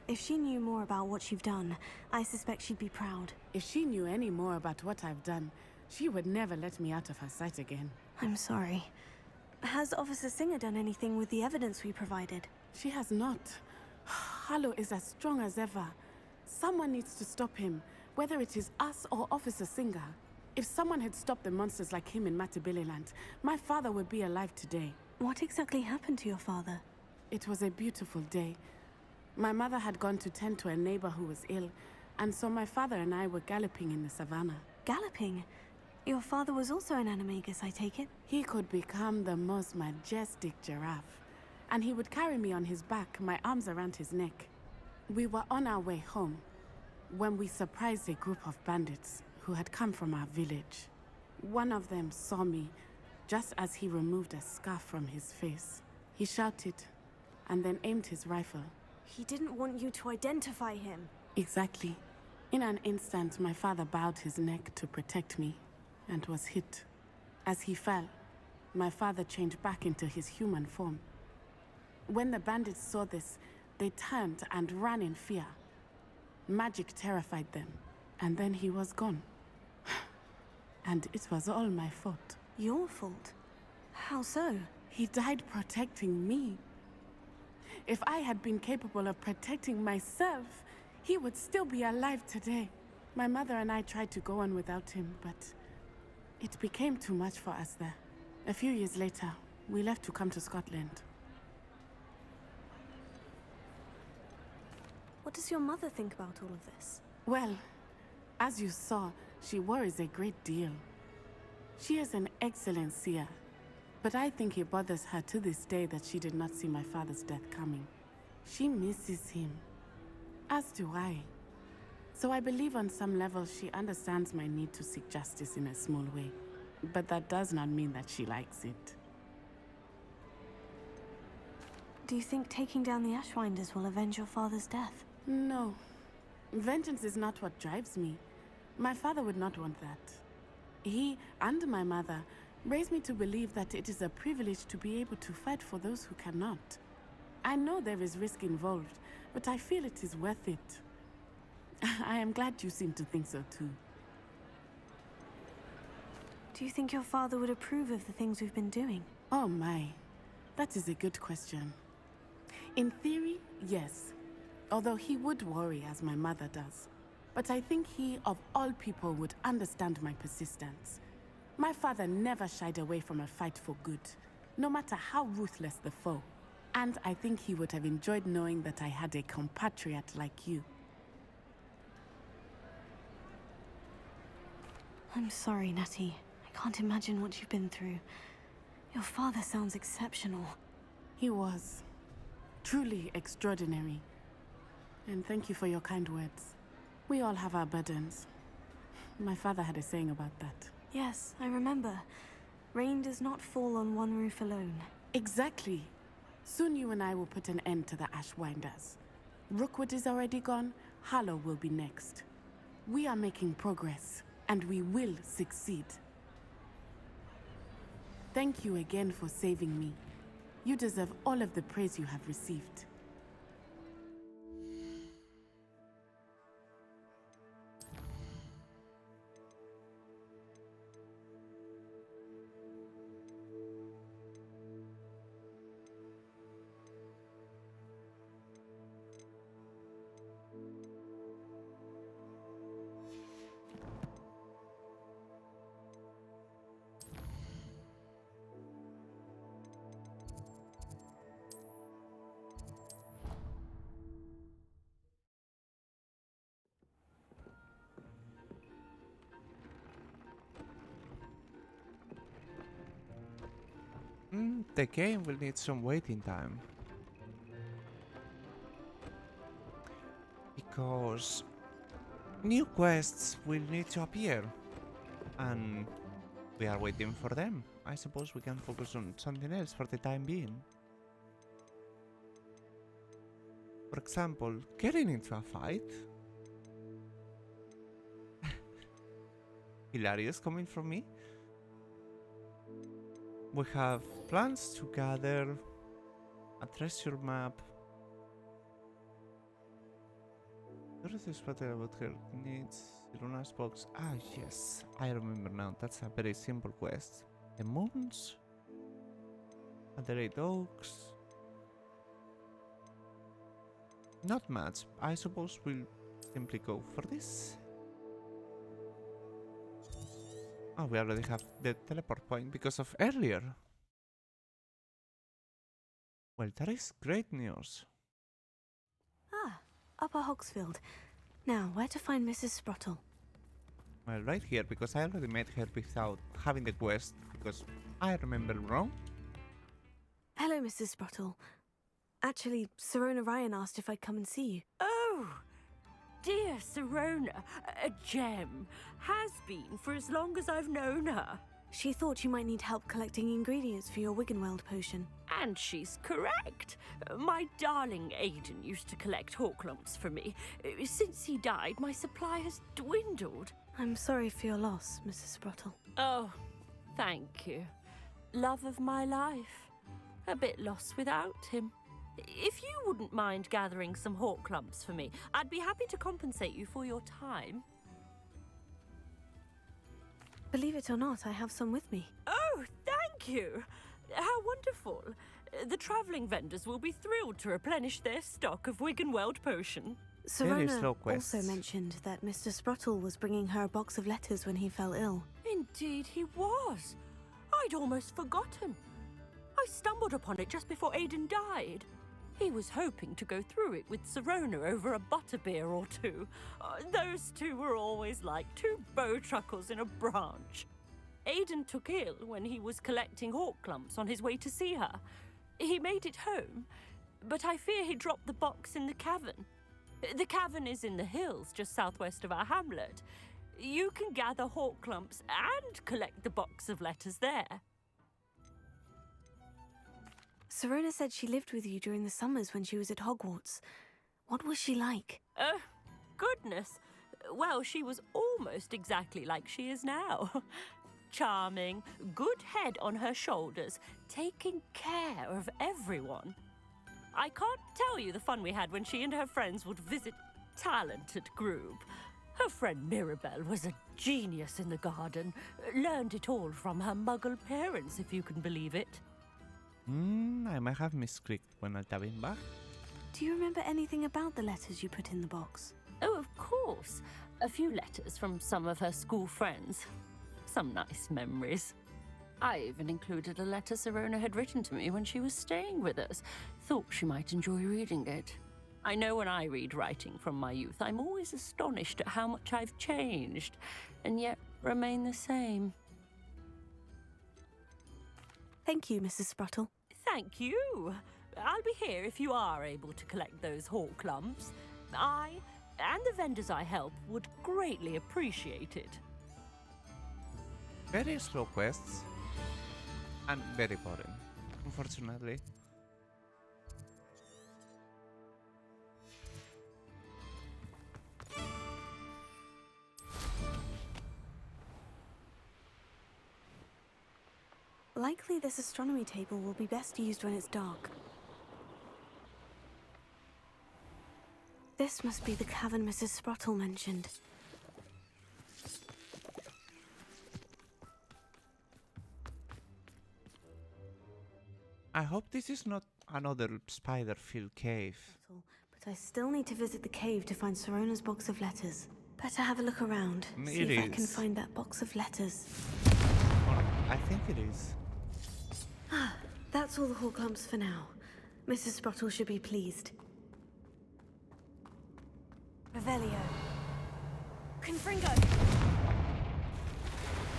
If she knew more about what you've done, I suspect she'd be proud. If she knew any more about what I've done, she would never let me out of her sight again. I'm sorry. Has Officer Singer done anything with the evidence we provided? She has not. Harlow is as strong as ever. Someone needs to stop him, whether it is us or Officer Singer. If someone had stopped the monsters like him in Matabeleland, my father would be alive today. What exactly happened to your father? It was a beautiful day. My mother had gone to tend to a neighbor who was ill, and so my father and I were galloping in the savannah. Galloping? Your father was also an animagus, I take it? He could become the most majestic giraffe, and he would carry me on his back, my arms around his neck. We were on our way home when we surprised a group of bandits who had come from our village. One of them saw me just as he removed a scarf from his face. He shouted and then aimed his rifle. He didn't want you to identify him. Exactly. In an instant, my father bowed his neck to protect me and was hit. As he fell, my father changed back into his human form. When the bandits saw this, they turned and ran in fear. Magic terrified them, and then he was gone. And it was all my fault. Your fault? How so? He died protecting me. If I had been capable of protecting myself, he would still be alive today. My mother and I tried to go on without him, but it became too much for us there. A few years later, we left to come to Scotland. What does your mother think about all of this? Well, as you saw, she worries a great deal. She is an excellent seer. But I think it bothers her to this day that she did not see my father's death coming. She misses him, as do I. So I believe on some level she understands my need to seek justice in a small way. But that does not mean that she likes it. Do you think taking down the Ashwinders will avenge your father's death? No. Vengeance is not what drives me. My father would not want that. He and my mother raised me to believe that it is a privilege to be able to fight for those who cannot. I know there is risk involved, but I feel it is worth it. I am glad you seem to think so too. Do you think your father would approve of the things we've been doing? Oh my, that is a good question. In theory, yes. Although he would worry as my mother does. But I think he, of all people, would understand my persistence. My father never shied away from a fight for good, no matter how ruthless the foe. And I think he would have enjoyed knowing that I had a compatriot like you. I'm sorry, Natty. I can't imagine what you've been through. Your father sounds exceptional. He was. Truly extraordinary. And thank you for your kind words. We all have our burdens. My father had a saying about that. Yes, I remember. Rain does not fall on one roof alone. Exactly. Soon you and I will put an end to the Ashwinders. Rookwood is already gone. Harlow will be next. We are making progress, and we will succeed. Thank you again for saving me. You deserve all of the praise you have received. The game will need some waiting time. Because new quests will need to appear. And we are waiting for them. I suppose we can focus on something else for the time being. For example, getting into a fight. Hilarious coming from me. We have plans to gather a treasure map. What is this what about her needs? Luna's box. Ah, yes, I remember now. That's a very simple quest. The moons and the 8 oaks. Not much. I suppose we'll simply go for this. Oh, we already have the teleport point because of earlier. Well, that is great news. Ah, Upper Hogsfield. Now, where to find Mrs. Sprottle? Well, right here, because I already met her without having the quest, because I remember wrong. Hello, Mrs. Sprottle. Actually, Sirona Ryan asked if I'd come and see you. Oh, dear Sirona, a gem. Has been for as long as I've known her. She thought you might need help collecting ingredients for your Wiggenweld potion. And she's correct. My darling Aiden used to collect Hawklumps for me. Since he died, my supply has dwindled. I'm sorry for your loss, Mrs. Sprottle. Oh, thank you. Love of my life. A bit lost without him. If you wouldn't mind gathering some Hawklumps for me, I'd be happy to compensate you for your time. Believe it or not, I have some with me. Oh, thank you. How wonderful. The travelling vendors will be thrilled to replenish their stock of Wiggenweld potion. Sirona also mentioned that Mr. Sprottle was bringing her a box of letters when he fell ill. Indeed he was. I'd almost forgotten. I stumbled upon it just before Aiden died. He was hoping to go through it with Sirona over a butterbeer or two. Those two were always like two bowtruckles in a branch. Aiden took ill when he was collecting hawk clumps on his way to see her. He made it home, but I fear he dropped the box in the cavern. The cavern is in the hills just southwest of our hamlet. You can gather hawk clumps and collect the box of letters there. Serona said she lived with you during the summers when she was at Hogwarts. What was she like? Goodness. Well, she was almost exactly like she is now. Charming, good head on her shoulders, taking care of everyone. I can't tell you the fun we had when she and her friends would visit talented group. Her friend Mirabelle was a genius in the garden. Learned it all from her muggle parents, if you can believe it. I might have misclicked when I tab in back. Do you remember anything about the letters you put in the box? Oh, of course. A few letters from some of her school friends. Some nice memories. I even included a letter Serona had written to me when she was staying with us. Thought she might enjoy reading it. I know when I read writing from my youth, I'm always astonished at how much I've changed, and yet remain the same. Thank you, Mrs. Spruttle. Thank you. I'll be here if you are able to collect those hawk clumps. I, and the vendors I help, would greatly appreciate it. Very slow quests. And very boring, unfortunately. Likely this astronomy table will be best used when it's dark. This must be the cavern Mrs. Spruttle mentioned. I hope this is not another spider-filled cave. But I still need to visit the cave to find Serona's box of letters. Better have a look around, see if I can find that box of letters. I think it is. That's all the hawk clumps for now. Mrs. Spruttle should be pleased. Revelio. Confringo!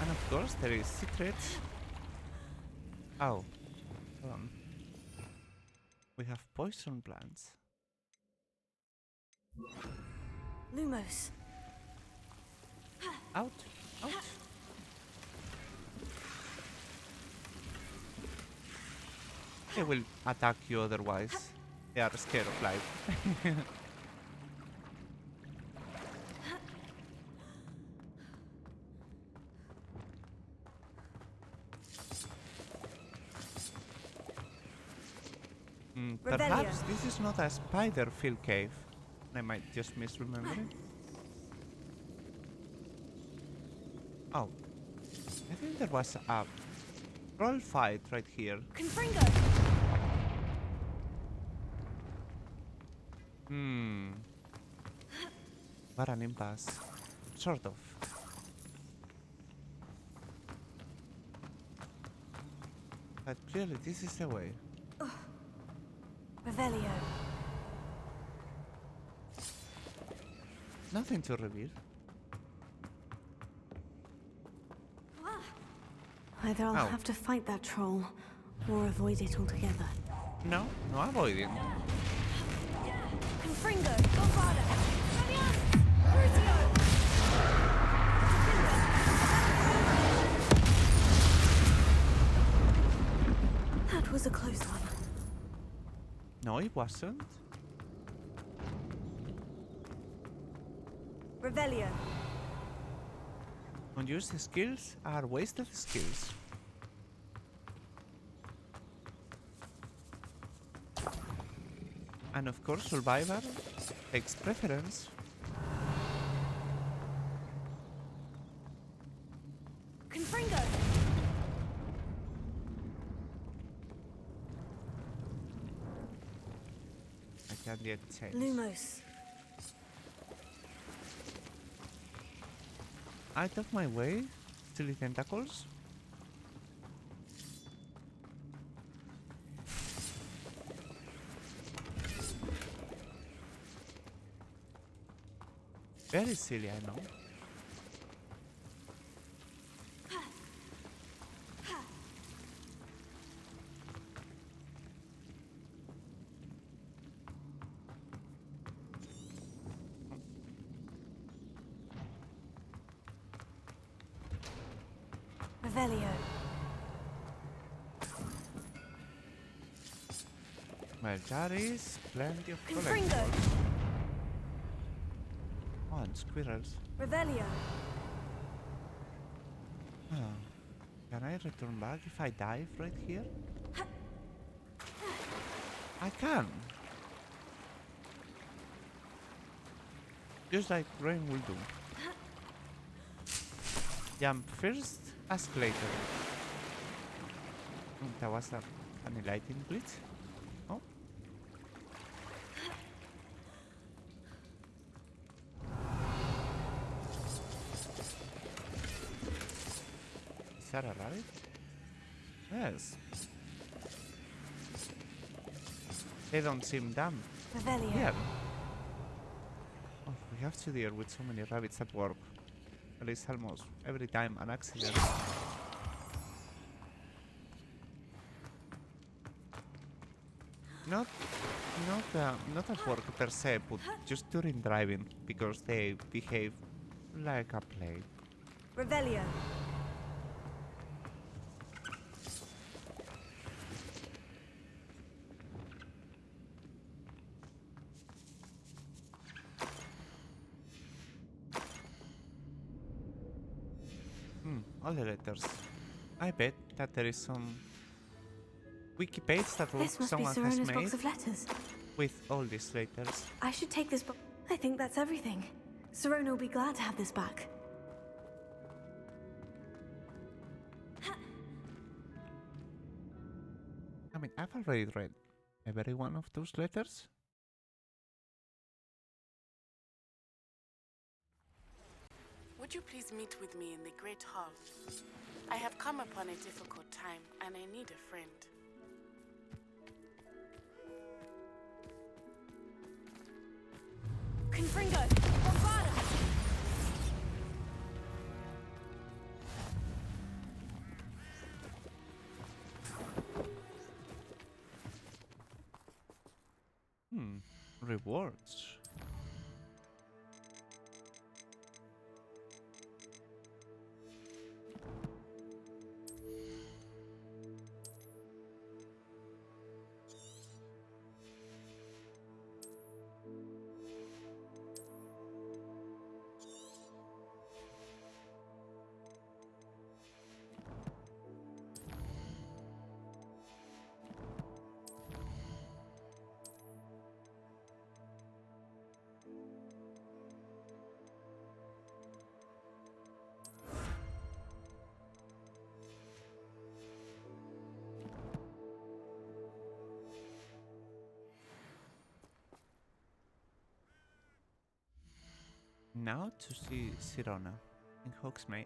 And of course there is secrets. Oh. Hold on. We have poison plants. Lumos. Out. Out. They will attack you otherwise. They are scared of life. Perhaps this is not a spider-filled cave. I might just misremember it. Oh. I think there was a troll fight right here. Confringo! What an impasse. Sort of. But clearly this is the way. Revelio. Nothing to reveal. Either I'll have to fight that troll, or avoid it altogether. No, no avoiding. Confringo, Godfather! Crucio! That was a close one. No, it wasn't. Revelio. Unused skills are wasted skills. And of course, Survivor takes preference. Confringo! I can't yet change. Lumos. Out of my way, silly tentacles. Very silly, I know. Revelio. Well, there is plenty of Confringo. collectibles. Oh, and squirrels. Revelio. Oh. Can I return back if I dive right here? I can. Just like Rayne will do. Jump first, ask later. That was a funny lighting glitch. Oh. Is that a rabbit? Yes. They don't seem dumb. Revelio. Yeah. Oh, we have to deal with so many rabbits at work. At least almost every time an accident. Not at work per se, but just during driving, because they behave like a plague. Revelio. All the letters. I bet that there is some wiki page that This must be someone has Sorona's made box of letters. with all these letters. I should take this book. I think that's everything. Sorona will be glad to have this back. I mean, I've already read every one of those letters. Would you please meet with me in the Great Hall? I have come upon a difficult time, and I need a friend. Confringo! Bombada! Rewards. Now to see Sirona in Hogsmeade.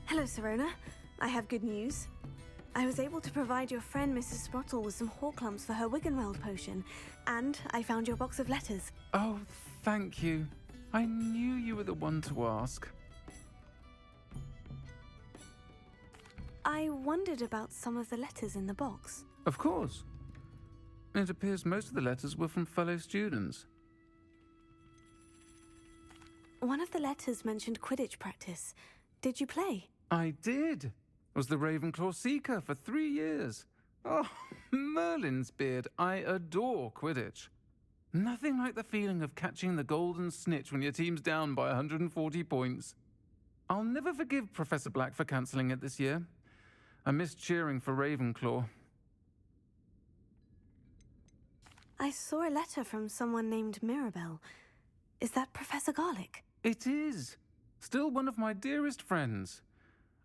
Hello, Sorona. I have good news. I was able to provide your friend Mrs. Sprottle with some Horklumps for her Wiggenweld potion, and I found your box of letters. Oh, thank you. I knew you were the one to ask. I wondered about some of the letters in the box. Of course. It appears most of the letters were from fellow students. One of the letters mentioned Quidditch practice. Did you play? I did. Was the Ravenclaw Seeker for 3 years. Oh, Merlin's beard. I adore Quidditch. Nothing like the feeling of catching the golden snitch when your team's down by 140 points. I'll never forgive Professor Black for cancelling it this year. I missed cheering for Ravenclaw. I saw a letter from someone named Mirabelle. Is that Professor Garlick? It is. Still one of my dearest friends.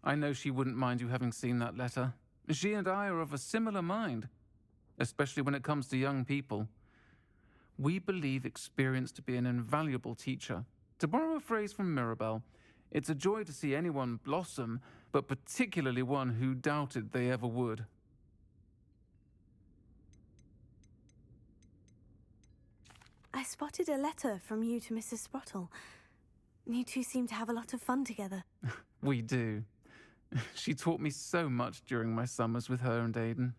I know she wouldn't mind you having seen that letter. She and I are of a similar mind, especially when it comes to young people. We believe experience to be an invaluable teacher. To borrow a phrase from Mirabelle, it's a joy to see anyone blossom, but particularly one who doubted they ever would. spotted a letter from you to Mrs. Sprottle. You two seem to have a lot of fun together. We do. She taught me so much during my summers with her and Aiden.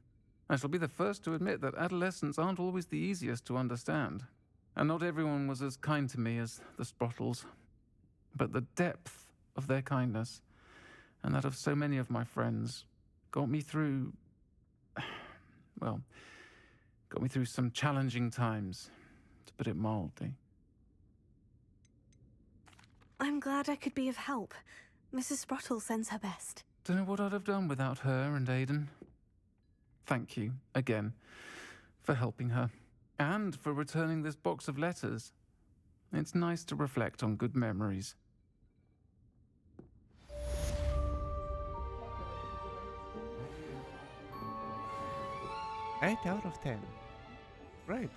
I shall be the first to admit that adolescents aren't always the easiest to understand. And not everyone was as kind to me as the Sprottles. But the depth of their kindness, and that of so many of my friends, got me through... well, got me through some challenging times, to put it mildly. I'm glad I could be of help. Mrs. Sprottle sends her best. Don't know what I'd have done without her and Aiden. Thank you, again, for helping her, and for returning this box of letters. It's nice to reflect on good memories. 8 out of 10. Great.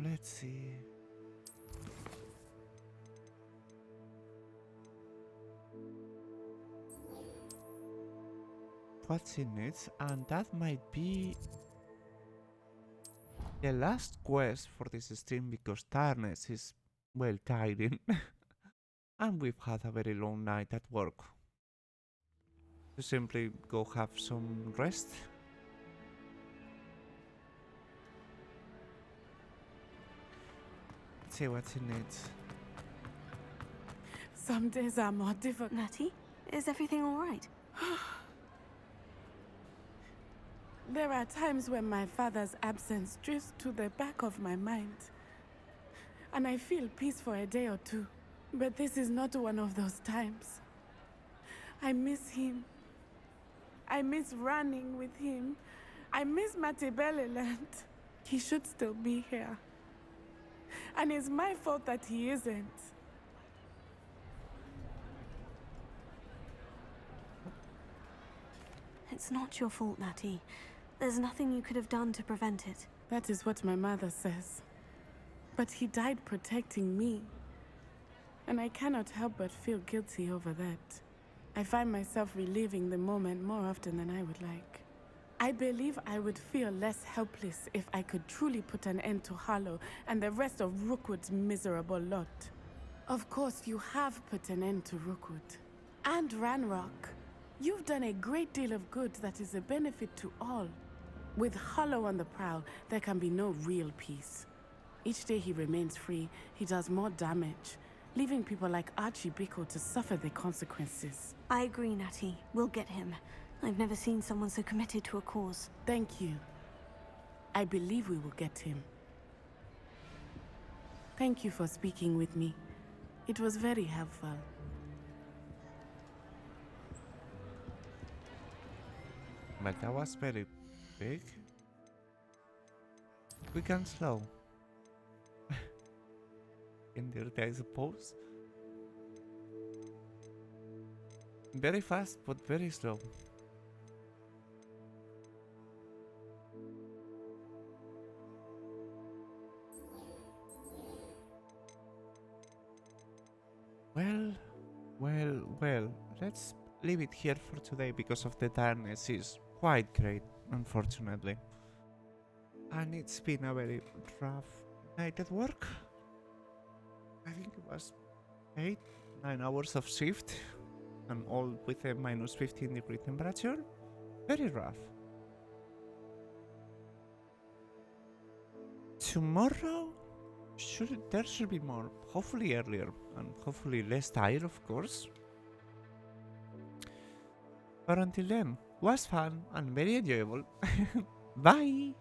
Let's see. What's in it? And that might be the last quest for this stream, because tiredness is, well, tiring. And we've had a very long night at work. To simply go have some rest. Let's see what's in it. Some days are more difficult. Natty, is everything all right? There are times when my father's absence drifts to the back of my mind, and I feel peace for a day or two. But this is not one of those times. I miss him. I miss running with him. I miss Matebeleland. He should still be here. And it's my fault that he isn't. It's not your fault, Natty. There's nothing you could have done to prevent it. That is what my mother says. But he died protecting me. And I cannot help but feel guilty over that. I find myself reliving the moment more often than I would like. I believe I would feel less helpless if I could truly put an end to Harlow and the rest of Rookwood's miserable lot. Of course, you have put an end to Rookwood. And Ranrock. You've done a great deal of good that is a benefit to all. With Harlow on the prowl, there can be no real peace. Each day he remains free, he does more damage, leaving people like Archie Bickle to suffer the consequences. I agree, Natty. We'll get him. I've never seen someone so committed to a cause. Thank you. I believe we will get him. Thank you for speaking with me. It was very helpful. But that was very big. Quick and slow. In dirty, I suppose. Very fast, but very slow. Well, let's leave it here for today because of the tiredness is quite great, unfortunately. And it's been a very rough night at work. I think it was 8-9 hours of shift, and all with a minus 15-degree temperature. Very rough. Tomorrow, there should be more. Hopefully earlier, and hopefully less tired, of course. But until then, was fun and very enjoyable. Bye!